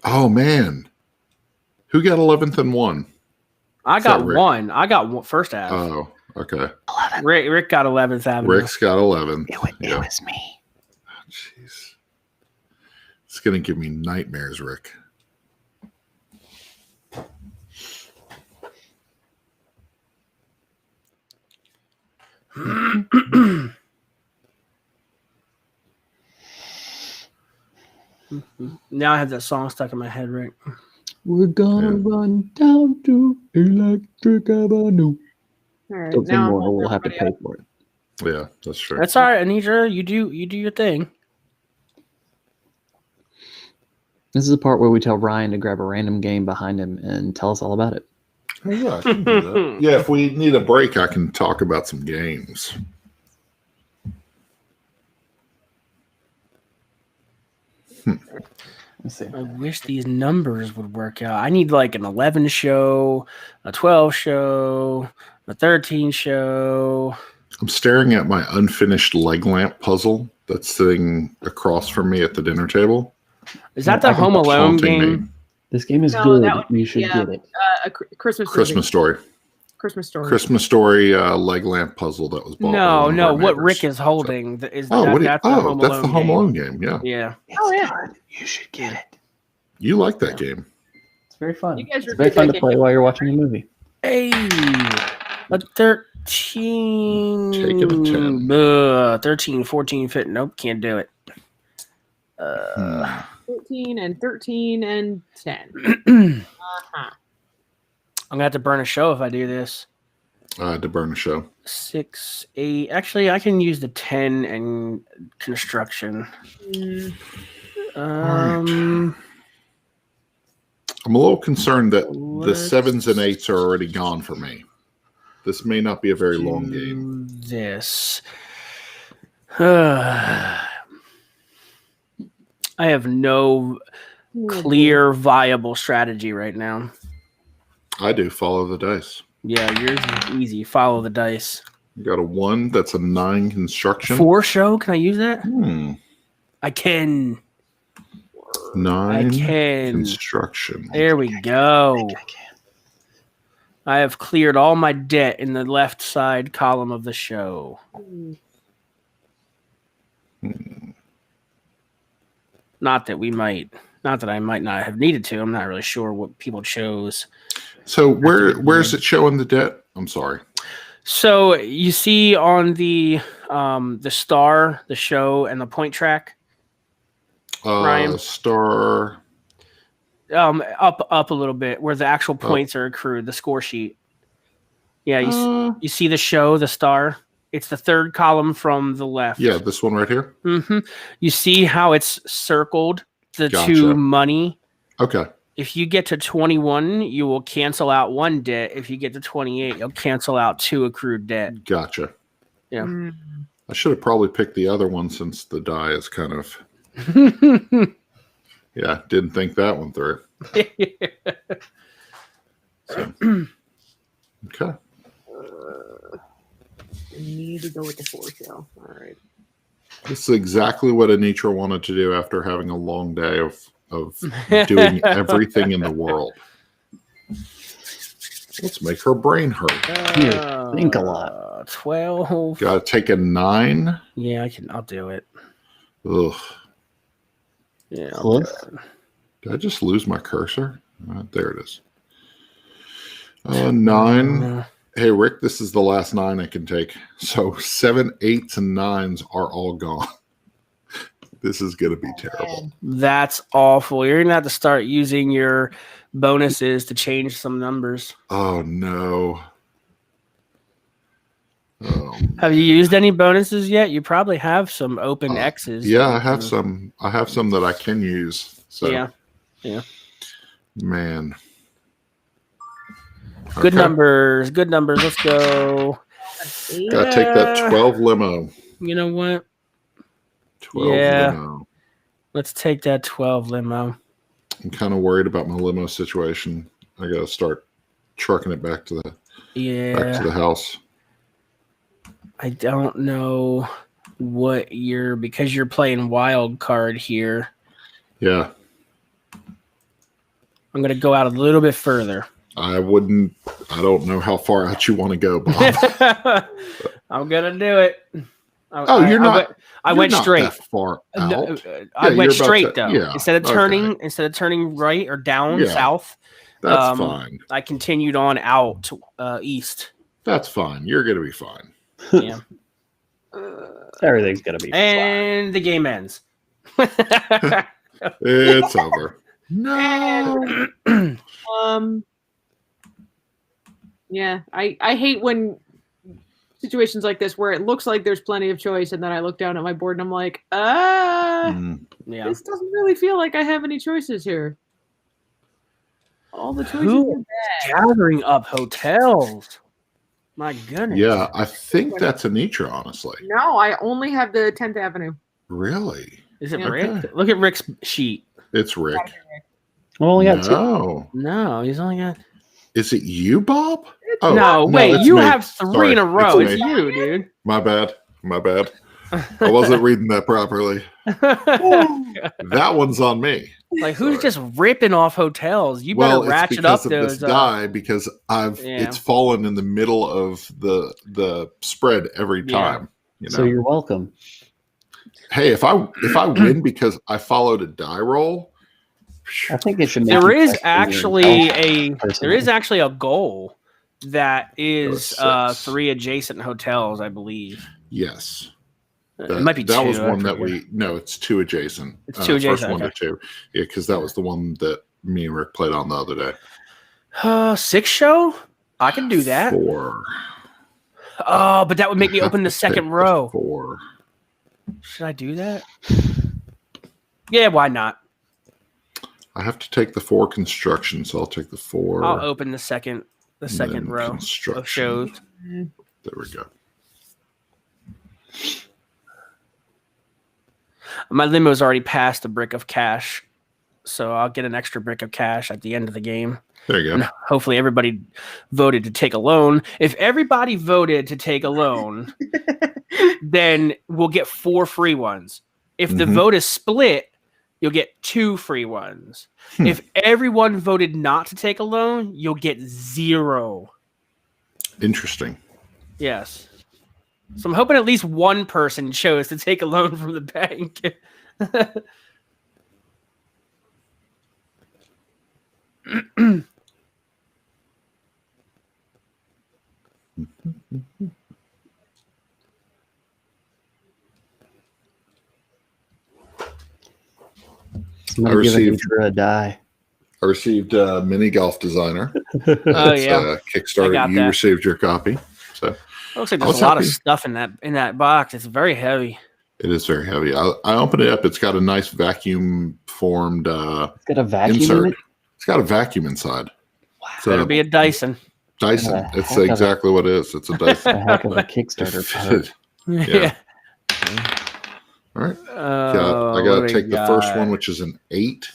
Oh man, who got 11th and 1? I got 1. I got one, first half. Oh, okay. 11. Rick got 11th Avenue. Rick's got 11. It was me. Oh, jeez, it's gonna give me nightmares, Rick. Now I have that song stuck in my head, Rick. We're gonna run down to Electric Avenue. All right, Don't say now more, we'll have to pay for it. Yeah, that's true. That's all right, Anitra. You do your thing. This is the part where we tell Ryan to grab a random game behind him and tell us all about it. Oh, yeah, I can do that. Yeah, if we need a break, I can talk about some games. Let's see. I wish these numbers would work out. I need like an 11 show, a 12 show, a 13 show. I'm staring at my unfinished leg lamp puzzle that's sitting across from me at the dinner table. Is that the Home Alone Taunting game? me. This game is No, good. that would You be, should get it. A Christmas Story. Christmas story. Christmas Story leg lamp puzzle that was bought. by No, one of no. our What neighbors. Rick is holding is Oh, that's the Home that's Alone the Home game. Alone game. Yeah, Yeah. Oh, yeah. Good. You should get it. you like that game. It's very fun. You guys It's are very good fun at to play while you're watching a movie. Hey, a 13. Take it a 10. 13, 14, 15. Nope, can't do it. 14 and 13 and 10. I'm gonna have to burn a show if I do this. I had to burn a show. 6, 8. Actually, I can use the 10 and construction. I'm a little concerned that the 7s and 8s are already gone for me. This may not be a very long game. This. I have no clear, viable strategy right now. I do follow the dice. Yeah, yours is easy. Follow the dice. You got a 1. That's a 9 construction. 4 show. Can I use that? I can. 9 I can. construction. There we go. I have cleared all my debt in the left side column of the show. Not that I might not have needed to. I'm not really sure what people chose. So where's it showing the debt? I'm sorry. So you see on the star, the show, and the point track. Ryan? Star. Up a little bit where the actual points are accrued, the score sheet. Yeah, you see the show, the star. It's the third column from the left. Yeah, this one right here. Mm-hmm. You see how it's circled the Gotcha. 2 money. Okay. If you get to 21, you will cancel out 1 debt. If you get to 28, you'll cancel out 2 accrued debt. Gotcha. Yeah. I should have probably picked the other one since the die is kind of. Yeah, didn't think that one through. So, okay. I need to go with the 4 show. All right. This is exactly what Anitra wanted to do after having a long day of doing everything in the world. Let's make her brain hurt. Think a lot. 12. Got to take a 9. Yeah, I'll do it. Ugh. Yeah. Did I just lose my cursor? There it is. 9. Hey, Rick, this is the last 9 I can take. So 7, 8s, and 9s are all gone. This is going to be terrible. That's awful. You're going to have to start using your bonuses to change some numbers. Oh, no. Have you used any bonuses yet? You probably have some open X's. Yeah, I have some. I have some that I can use. So yeah. Man. Good numbers. Good numbers. Let's go. Gotta take that 12 limo. You know what? 12 limo. Let's take that 12 limo. I'm kind of worried about my limo situation. I gotta start trucking it back to the house. I don't know what because you're playing wild card here. Yeah. I'm gonna go out a little bit further. I don't know how far out you want to go, Bob. I'm gonna do it. I went straight. That far out. I went straight though. Yeah, instead of turning right or down south. That's fine. I continued on out east. That's fine. You're gonna be fine. Yeah. Everything's gonna be and fine. The game ends. It's over. No. Yeah, I hate when situations like this where it looks like there's plenty of choice, and then I look down at my board and I'm like, this doesn't really feel like I have any choices here. All the choices are bad. Gathering up hotels. My goodness. Yeah, I think that's Anitra, honestly. No, I only have the 10th Avenue. Really? Is it Rick? Look at Rick's sheet. It's Rick. Well, only got 2. No, he's only got. Is it you, Bob? No, wait. You have 3 Sorry, in a row. It's me. you, dude. My bad. I wasn't reading that properly. That one's on me. Like, who's just ripping off hotels? You better ratchet up those. This die because it's fallen in the middle of the spread every time. You know? So you're welcome. Hey, if I win because I followed a die roll, I think it should. There is actually a goal that is 3 adjacent hotels, I believe. Yes. It might be 2. That was one that it's 2 adjacent. It's 2 adjacent. First one to 2. Yeah, because that was the one that me and Rick played on the other day. 6 show? I can do that. 4. Oh, but that would make me open the second row. 4. Should I do that? Yeah, why not? I have to take the 4 construction, so I'll take the 4. I'll open the second row of shows. There we go. My limo's already passed a brick of cash, so I'll get an extra brick of cash at the end of the game. There you go. And hopefully everybody voted to take a loan. If everybody voted to take a loan, then we'll get 4 free ones. If the vote is split, you'll get 2 free ones. If everyone voted not to take a loan, you'll get 0. Interesting. Yes. So I'm hoping at least one person chose to take a loan from the bank. I received a die. I received Mini Golf Designer. Oh yeah, Kickstarter. You received your copy. So it looks like there's a lot of stuff in that box. It's very heavy. It is very heavy. I opened it up. It's got a nice vacuum formed. It's got a vacuum insert. in it? It's got a vacuum inside. Wow. Better be a Dyson. Dyson. It's exactly what it is. It's a Dyson. A heck of a Kickstarter. Yeah. All right. I got to take the first one, which is an 8.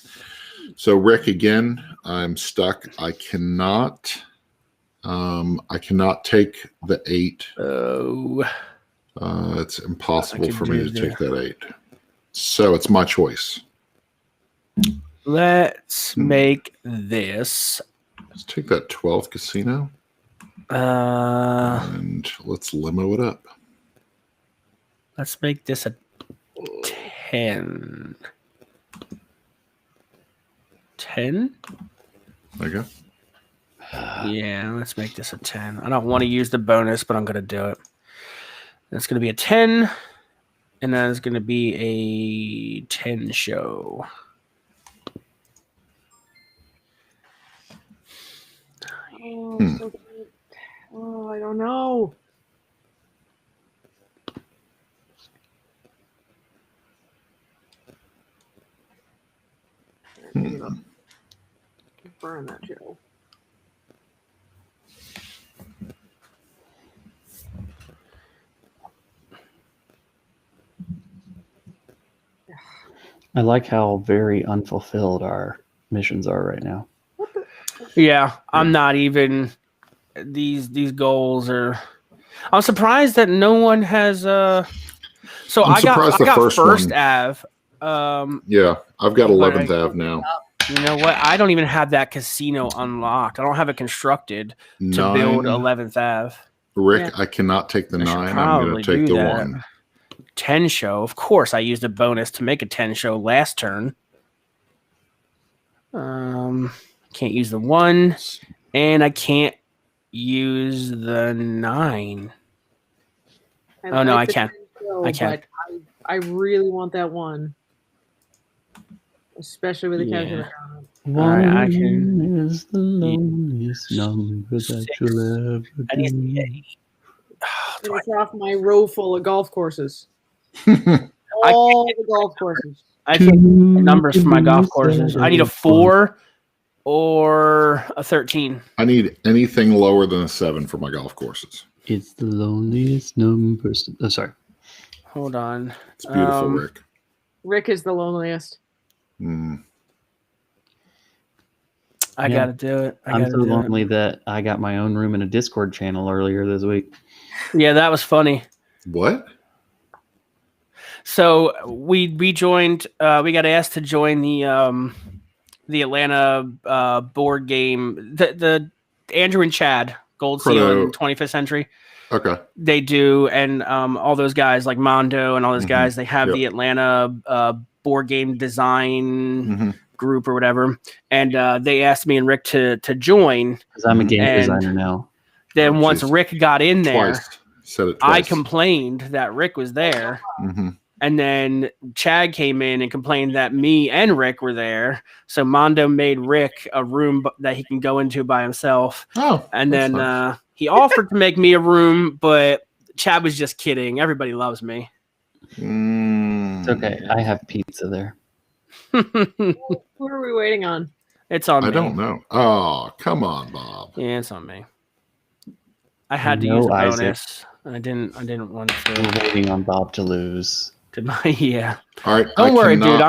So Rick, again, I'm stuck. I cannot take the 8. Oh. It's impossible for me to take that 8. So it's my choice. Let's make this. Let's take that 12 casino. And let's limo it up. Let's make this a 10. 10? There you go. Yeah, let's make this a 10. I don't want to use the bonus, but I'm going to do it. It's going to be a 10, and then it's going to be a 10 show. Oh, I don't know. Burn that show. I like how very unfulfilled our missions are right now. Yeah, I'm not even. These goals are. I'm surprised that no one has. So I got first Ave. Yeah, I've got 11th Ave now. You know what? I don't even have that casino unlocked. I don't have it constructed to build 11th Ave. Rick, I cannot take the 9. I'm going to take the 1. 10 show. Of course, I used a bonus to make a 10 show last turn. Can't use the 1, and I can't use the 9. Oh no, I can. I can. I really want that 1, especially with the calculator. One I can. Is the loneliest number that you'll ever do. It's off my row full of golf courses. All the golf courses. I can't numbers for my golf courses. I need a 4 or a 13. I need anything lower than a 7 for my golf courses. It's the loneliest number. Oh, sorry. Hold on. It's beautiful, Rick. Rick is the loneliest. I gotta do it. I'm so lonely that I got my own room in a Discord channel earlier this week. Yeah, that was funny. What? So we joined. We got asked to join the Atlanta board game. The Andrew and Chad Gold Seal in 25th Century. Okay. They do, and all those guys like Mondo and all those guys. They have the Atlanta board game design group or whatever, and they asked me and Rick to join because I'm a game designer now. Then once Rick got in there, Said it twice. I complained that Rick was there. And then Chad came in and complained that me and Rick were there. So Mondo made Rick a room that he can go into by himself. Oh, and then he offered to make me a room, but Chad was just kidding. Everybody loves me. It's okay. I have pizza there. Who are we waiting on? It's on me. I don't know. Oh, come on, Bob. Yeah, it's on me. I had to use a bonus. I didn't want to. We're waiting on Bob to lose. Yeah. All right. Don't worry, dude.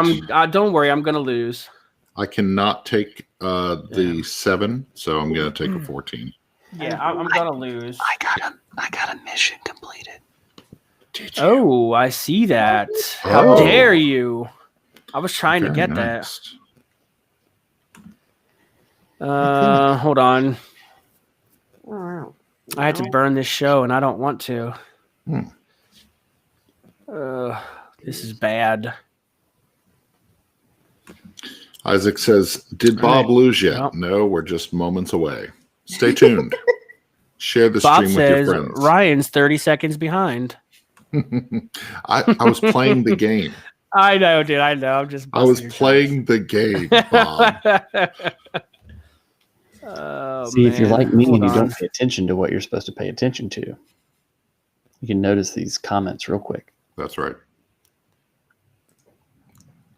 Don't worry. I'm gonna lose. I cannot take the 7, so I'm gonna take a 14. Yeah, I'm gonna lose. I got a mission completed. Did you? Oh, I see that. How dare you? I was trying to get nice. that. Hold on. Oh, I had to burn this show, and I don't want to. This is bad. Isaac says, "Did Bob lose yet?" No, we're just moments away. Stay tuned. Share the Bob stream says with your friends. Ryan's 30 seconds behind. I was playing the game. I know, dude. I know. I'm just. I was playing the game, Bob. See, if you're like me and you don't pay attention to what you're supposed to pay attention to, you can notice these comments real quick. That's right.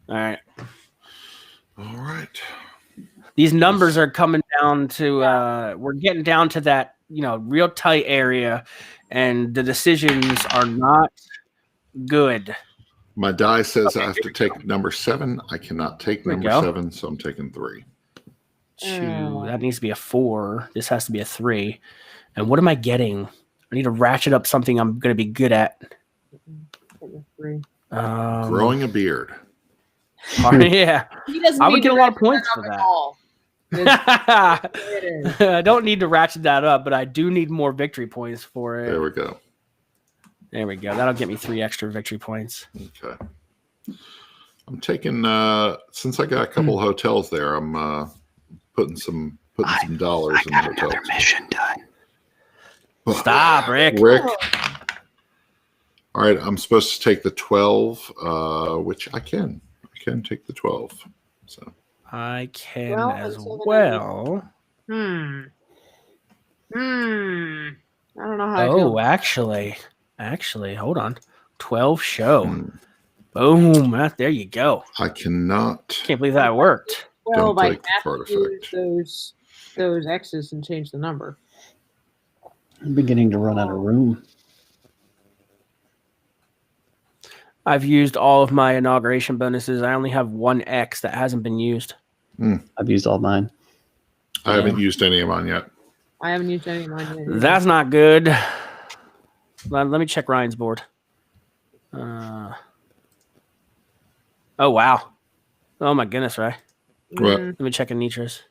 All right. All right. These numbers are coming down to. We're getting down to that, real tight area, and the decisions are not good. My die says I have to take number 7. I cannot take number 7, so I'm taking 3. 2. That needs to be a 4. This has to be a 3. And what am I getting? I need to ratchet up something I'm going to be good at. 3. Growing a beard. Yeah. I would get a lot of points for that. I don't need to ratchet that up, but I do need more victory points for it. There we go. There we go. That'll get me 3 extra victory points. Okay. I'm taking since I got a couple hotels there, I'm putting some dollars in the hotels. Another mission done. Stop, Rick. All right, I'm supposed to take the 12, which I can. I can take the 12. So I can as well. I don't know how I feel. feel. Actually, hold on. 12 show. Boom. There you go. I cannot. Can't believe that worked. Well, I have to use those X's and change the number. I'm beginning to run out of room. I've used all of my inauguration bonuses. I only have 1 X that hasn't been used. I've used all mine. I haven't used any of mine yet. I haven't used any of mine yet. That's not good. Let me check Ryan's board. Oh, wow. Oh, my goodness, right? What? Let me check Anitra's.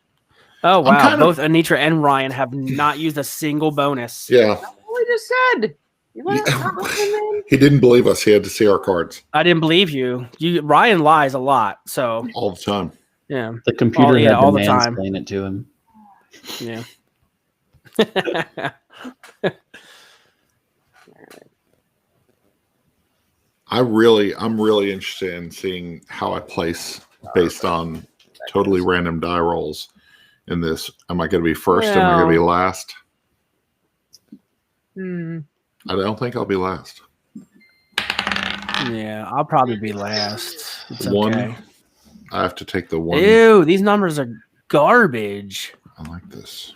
Oh, wow. Both Anitra and Ryan have not used a single bonus. Yeah. That's what we just said. He didn't believe us. He had to see our cards. I didn't believe you. Ryan lies a lot, so all the time. Yeah, the computer had all to the time. Explain it to him. Yeah. I'm really interested in seeing how I place based on totally random die rolls in this. Am I going to be first? Am I going to be last? I don't think I'll be last. Yeah, I'll probably be last. It's 1. Okay. I have to take the 1. Ew, these numbers are garbage. I like this.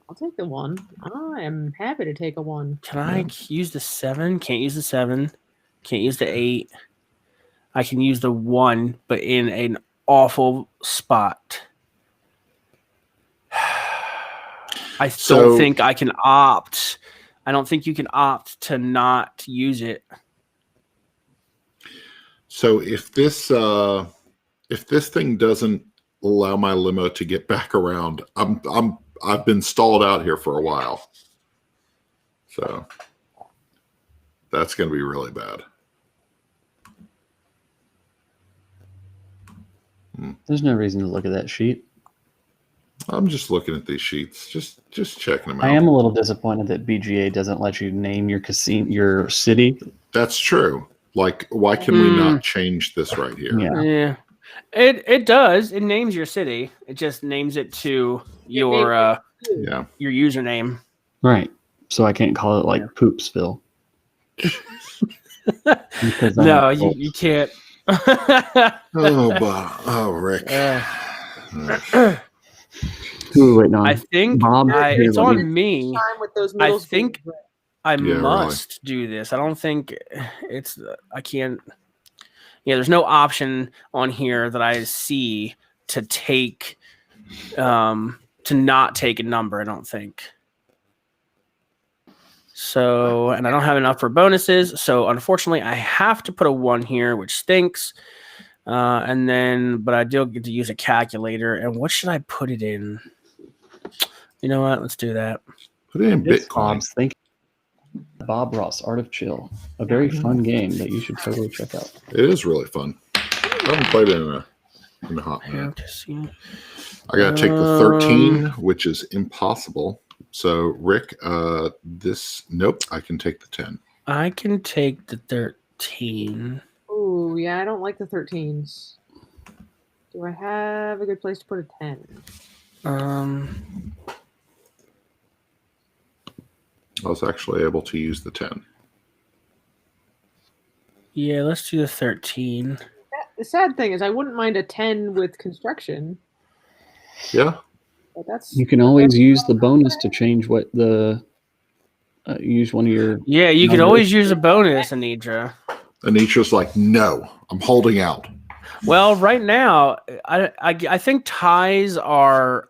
I'll take the 1. I am happy to take a 1. Can I use the 7? Can't use the 7. Can't use the 8. I can use the 1, but in an awful spot. I don't think I can opt. I don't think you can opt to not use it. So if this thing doesn't allow my limo to get back around, I've been stalled out here for a while. So that's going to be really bad. There's no reason to look at that sheet. I'm just looking at these sheets, just checking them out. I am a little disappointed that BGA doesn't let you name your your city. That's true. Like, why can we not change this right here? Yeah. It does. It names your city. It just names it to your username. Right. So I can't call it like Poopsville. No, you can't. Oh, Rick. Who waiting on? I think Bob, it's on me. I think I Yeah, must do this. I don't think it's. I can't. Yeah, there's no option on here that I see to take, to not take a number. I don't think. So, and I don't have enough for bonuses. So, unfortunately, I have to put a 1 here, which stinks. And then, but I do get to use a calculator. And what should I put it in? You know what? Let's do that. Put it in Bitcoin. Thank you. Bob Ross, Art of Chill. A very fun game that you should totally check out. It is really fun. I haven't played it in a hot minute. I got to take the 13, which is impossible. So, Rick, nope, I can take the 10. I can take the 13. Ooh, Ooh, yeah, I don't like the 13s. Do I have a good place to put a 10? I was actually able to use the 10. Yeah, let's do the 13. The sad thing is I wouldn't mind a 10 with construction. Yeah. But that's You can always use the bonus to change what the use one of your. Yeah, you could always use a bonus, Anitra. Anitra's like, no, I'm holding out. Well, right now, I think ties are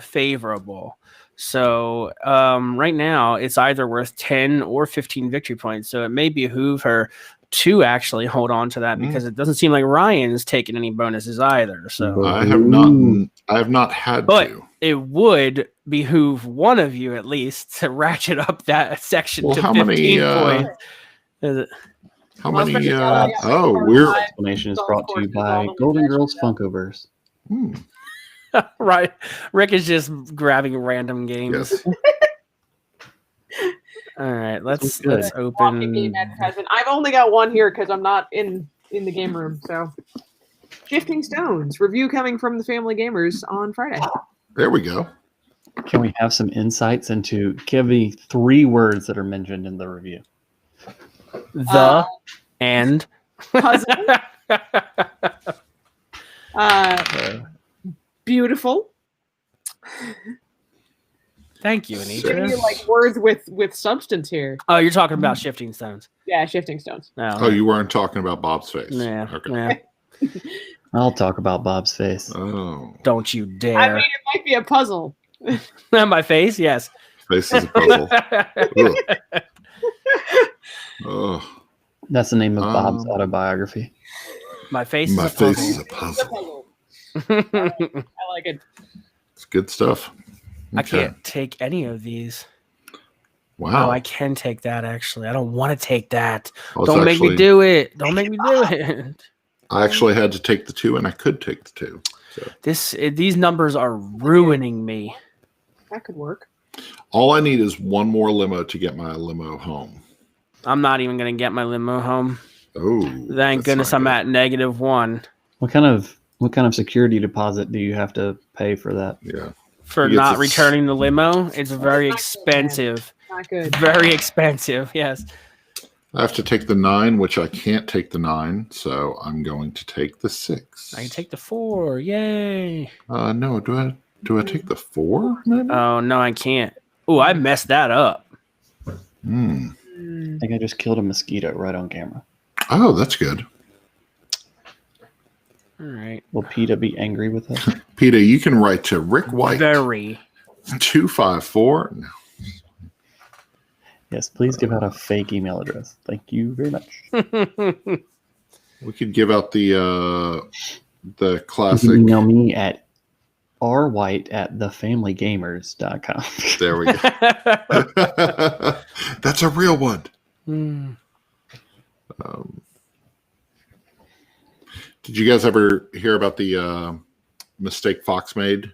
favorable. So right now, it's either worth 10 or 15 victory points. So it may behoove her to actually hold on to that because it doesn't seem like Ryan's taking any bonuses either. So I have not had to. It would behoove one of you at least to ratchet up that section to 15 points. How many? Weird explanation is brought to you by Golden Girls Funkoverse. Right, Rick is just grabbing random games. Yes. All right, let's open. I've only got one here because I'm not in the game room. So, Shifting Stones review coming from the Family Gamers on Friday. There we go. Can we have some insights into? Give me 3 words that are mentioned in the review. And puzzle. Beautiful. Thank you, Anitra. You like words with substance here. Oh, you're talking about Shifting Stones. Yeah, Shifting Stones. Oh, you weren't talking about Bob's face. Yeah. Okay. Yeah. I'll talk about Bob's face. Oh. Don't you dare. I mean, it might be a puzzle. My face? Yes. Face is a puzzle. Oh. That's the name of Bob's autobiography. My face is a puzzle. I like it. It's good stuff. Okay. I can't take any of these. Wow. Oh, I can take that, actually. I don't want to take that. Don't make me do it. Don't make me do it. I actually had to take the 2, and I could take the 2. So. These numbers are ruining me. That could work. All I need is one more limo to get my limo home. I'm not even going to get my limo home. Oh. Thank goodness I'm at -1. What kind of security deposit do you have to pay for that? Yeah. For not returning the limo? It's very expensive. Not good. Very expensive, yes. I have to take the 9, which I can't take the 9, so I'm going to take the 6. I can take the 4. Yay. No, do I take the 4? Maybe? Oh, no, I can't. Oh, I messed that up. I think I just killed a mosquito right on camera. Oh, that's good. All right. Will PETA be angry with us? PETA, you can write to Rick White. Very. 254. No. Yes, please give out a fake email address. Thank you very much. We could give out the classic. You can email me at rwhite@thefamilygamers.com. There we go. That's a real one. Did you guys ever hear about the mistake Fox made?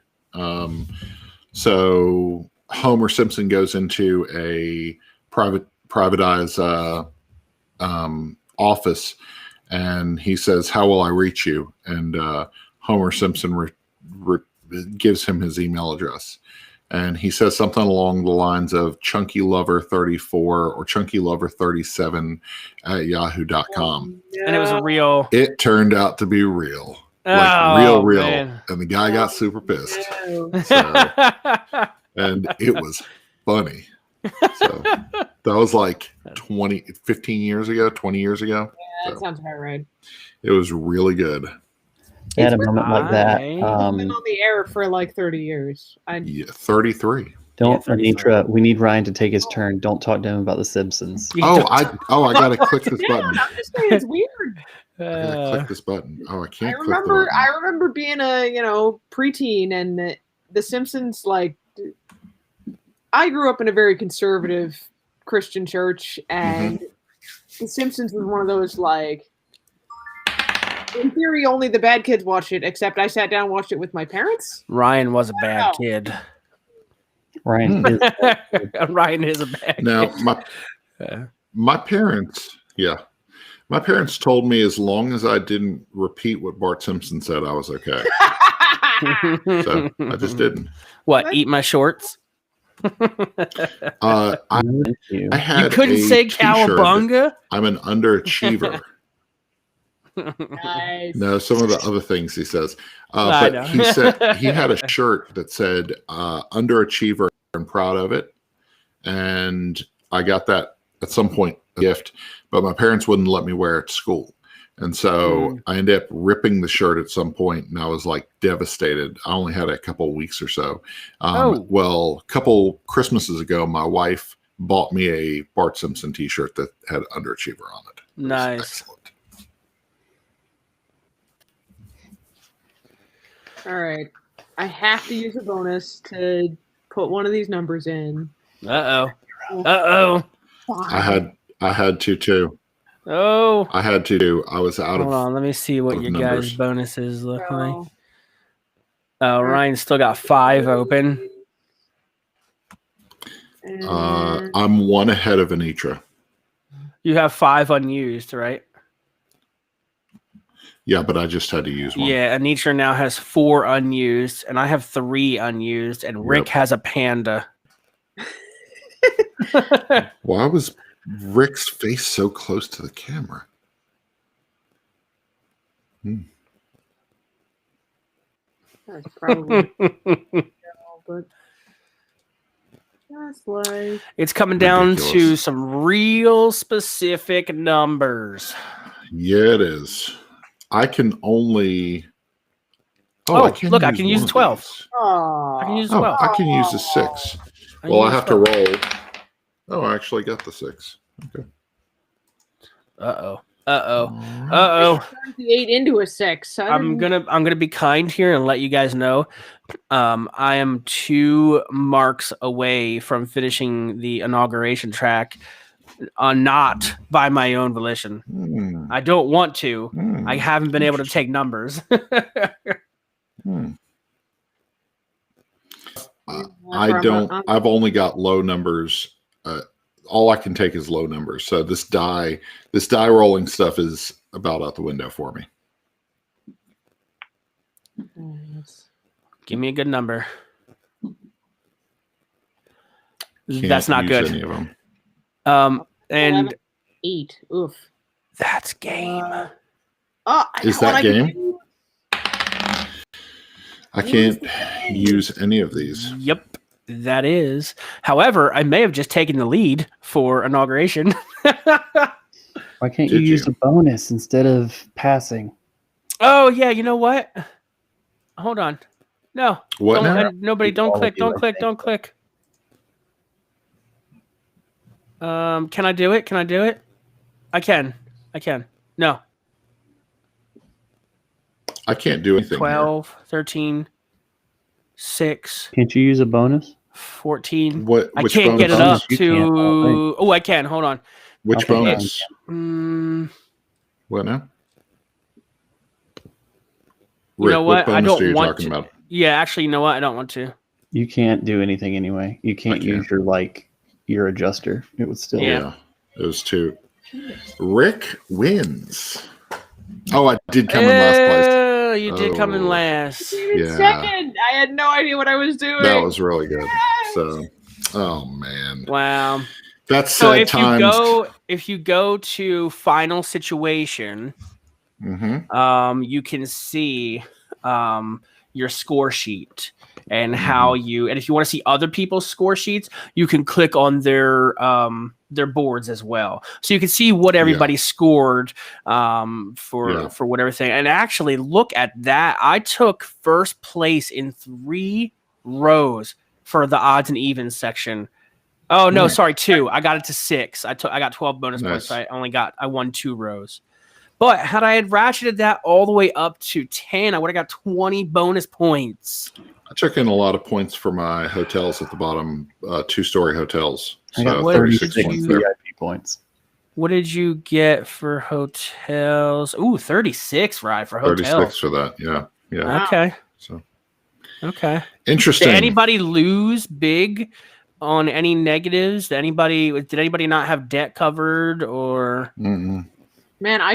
So Homer Simpson goes into a privatized office, and he says, "How will I reach you?" And Homer Simpson gives him his email address, and he says something along the lines of chunkylover34 or chunkylover37 at yahoo.com. And it was a real. It turned out to be real. Real. Man. And the guy got super pissed. So, and it was funny. So that was like 15 years ago, 20 years ago. Yeah, that sounds about right. It was really good. I had a moment like that. I've been on the air for like 30 years. 33. Anitra, we need Ryan to take his turn. Don't talk to him about The Simpsons. I gotta click this button. I'm just saying it's weird. I gotta click this button. Oh, I can't. I remember being a preteen, and the Simpsons. Like, I grew up in a very conservative Christian church, and The Simpsons was one of those, like, in theory, only the bad kids watched it. Except I sat down and watched it with my parents. Ryan was a bad kid. Ryan is Ryan is a bad kid. Now, my parents, My parents told me as long as I didn't repeat what Bart Simpson said, I was okay. So I just didn't. What? Eat my shorts? I had you couldn't say cowabunga? I'm an underachiever. Nice. No, some of the other things he says. But he said he had a shirt that said underachiever and proud of it. And I got that at some point a gift, but my parents wouldn't let me wear it to school. And so I ended up ripping the shirt at some point, and I was like devastated. I only had it a couple of weeks or so. Well, a couple Christmases ago, my wife bought me a Bart Simpson t-shirt that had underachiever on it. Nice. Excellent. All right. I have to use a bonus to put one of these numbers in. Uh-oh. I had to too. Oh. I had to do. I was out of. Hold on, let me see what your numbers. guys' bonuses look like. Oh, Ryan's still got 5 open. I'm 1 ahead of Anitra. You have 5 unused, right? Yeah, but I just had to use 1. Yeah, Anitra now has 4 unused, and I have 3 unused, and Rick has a panda. Why was Rick's face so close to the camera? That's probably but that's like it's coming down to some real specific numbers. Yeah, it is. I can only. I can use 12. I can use 12. I can use a 6. Well, I have to roll. Oh, I actually got the 6. Okay. Uh-oh. Turned the 8 into a 6. I'm gonna be kind here and let you guys know. I am 2 marks away from finishing the inauguration track, not by my own volition. I don't want to. I haven't been able to take numbers. I don't. I've only got low numbers. All I can take is low numbers. So this die rolling stuff is about out the window for me. Give me a good number. Can't That's not use good. Any of them. And 8. Oof. That's game. Is that game? I can't use any of these. Yep. That is. However, I may have just taken the lead for inauguration. Why can't you use a bonus instead of passing? Oh, yeah. You know what? Hold on. No. What now? Nobody, don't click. Don't click. Don't click. Can I do it? Can I do it? I can. No. I can't do anything. 12, 13, 6. Can't you use a bonus? 14. What? I can't get it up to. Oh, I can. Hold on. Which bonus? What now? You know what? I don't want talking to. About? Yeah, actually, you know what? I don't want to. You can't do anything anyway. You can't use your adjuster. It was still. Yeah. It was 2. Rick wins. Oh, I did come in last place. You did come in last. Second. I had no idea what I was doing. That was really good. So, oh man. Wow. That's so sad if times. if you go to final situation, you can see your score sheet and how you, and if you want to see other people's score sheets, you can click on their boards as well, so you can see what everybody scored for whatever thing. And actually, look at that! I took first place in 3 rows for the odds and evens section. Oh no, sorry, 2. I got it to 6. I got 12 bonus points. So I won 2 rows. But had I had ratcheted that all the way up to 10, I would have got 20 bonus points. I took in a lot of points for my hotels at the bottom, 2-story hotels. I got 36 points. What did you get for hotels? Ooh, 36, right, for hotels. 36 for that, yeah. Okay. So. Okay. Interesting. Did anybody lose big on any negatives? Did anybody not have debt covered or? Man, I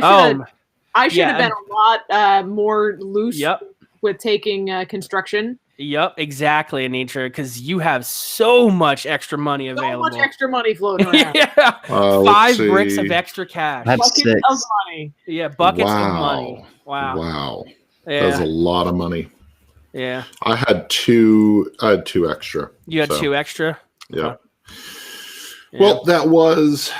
should have been a lot more loose with taking construction. Yep, exactly, Anitra, because you have so much extra money available. So much extra money floating around. Yeah, 5 bricks of extra cash. Buckets of money. Yeah, buckets of money. Wow. Wow. Yeah. That's a lot of money. Yeah. I had two extra. You had 2 extra? Yeah. Well, that was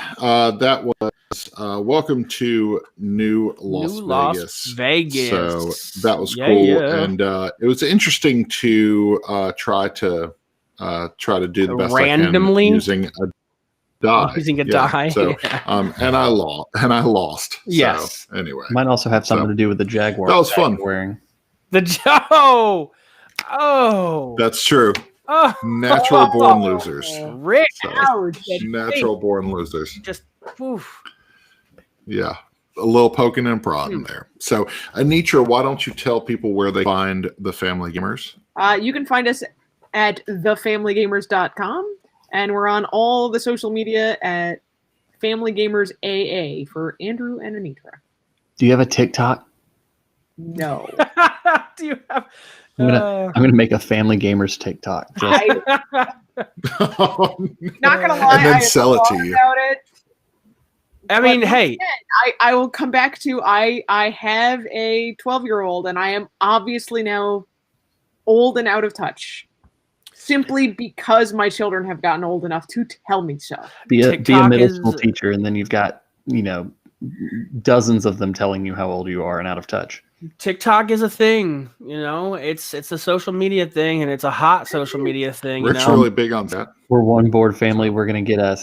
welcome to New Las Vegas. So that was cool, and it was interesting to try to do the best randomly I can using a die. Using a die. So and I lost. Yes. So, anyway, might also have something to do with the Jaguar. That was fun. Wearing Oh, that's true. Oh, natural born losers. Rick, natural born losers. Just oof. Yeah, a little poking and prodding there. So, Anitra, why don't you tell people where they find the Family Gamers? You can find us at thefamilygamers.com, and we're on all the social media at Family Gamers AA for Andrew and Anitra. Do you have a TikTok? No. Do you have? I'm gonna make a Family Gamers TikTok. Not gonna lie, and then sell it to you. About it. I mean, hey, I will come back to I have a 12-year-old, and I am obviously now old and out of touch, simply because my children have gotten old enough to tell me so. Be a middle school teacher, and then you've got dozens of them telling you how old you are and out of touch. TikTok is a thing, it's a social media thing, and it's a hot social media thing. Rick's really big on that. We're one board family. We're going to get a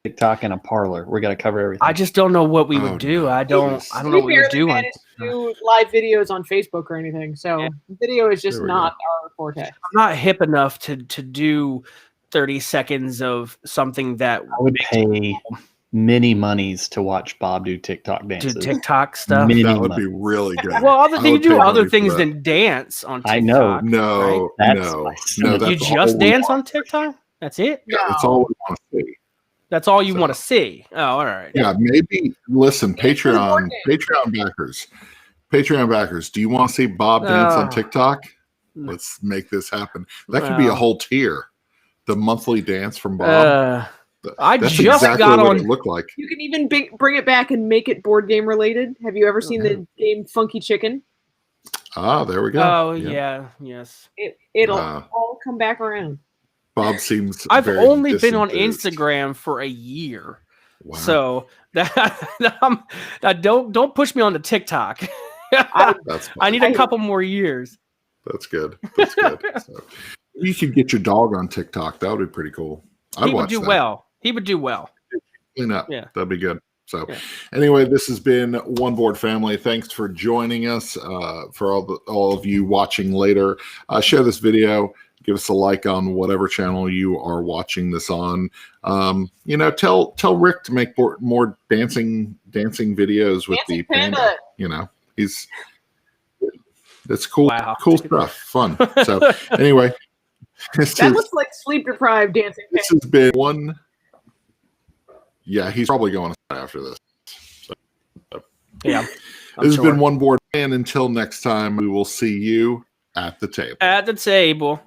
TikTok and a parlor. We're going to cover everything. I just don't know what we would do. I don't know what we're doing. Do live videos on Facebook or anything. So video is just not our forte. I'm not hip enough to do 30 seconds of something that I would pay many monies to watch Bob do TikTok dances. Do TikTok stuff. That would be really good. Well, you do other things than dance on TikTok. I know. No, right? no. You just dance on TikTok? That's it? Yeah, that's all we want to see. That's all you want to see. Oh, all right. Yeah, maybe listen, Patreon backers. Do you want to see Bob dance on TikTok? Let's make this happen. That could be a whole tier. The monthly dance from Bob. That's just exactly got what on. It looked like. You can even bring it back and make it board game related. Have you ever seen the game Funky Chicken? Ah, there we go. Oh yes. It'll all come back around. Bob seems. I've only been on Instagram for a year, so don't push me on the TikTok. I need a couple more years. That's good. So, you could get your dog on TikTok. That would be pretty cool. He would do well. Clean up. Yeah, that'd be good. So, anyway, this has been One Board Family. Thanks for joining us. For all of you watching later, share this video. Give us a like on whatever channel you are watching this on. Tell Rick to make more dancing videos with the panda. It's cool. Wow. Cool stuff. Fun. So anyway, that looks like sleep deprived dancing. This has been one. Yeah, he's probably going after this. So, yeah. This has been One Board, and until next time, we will see you at the table. At the table.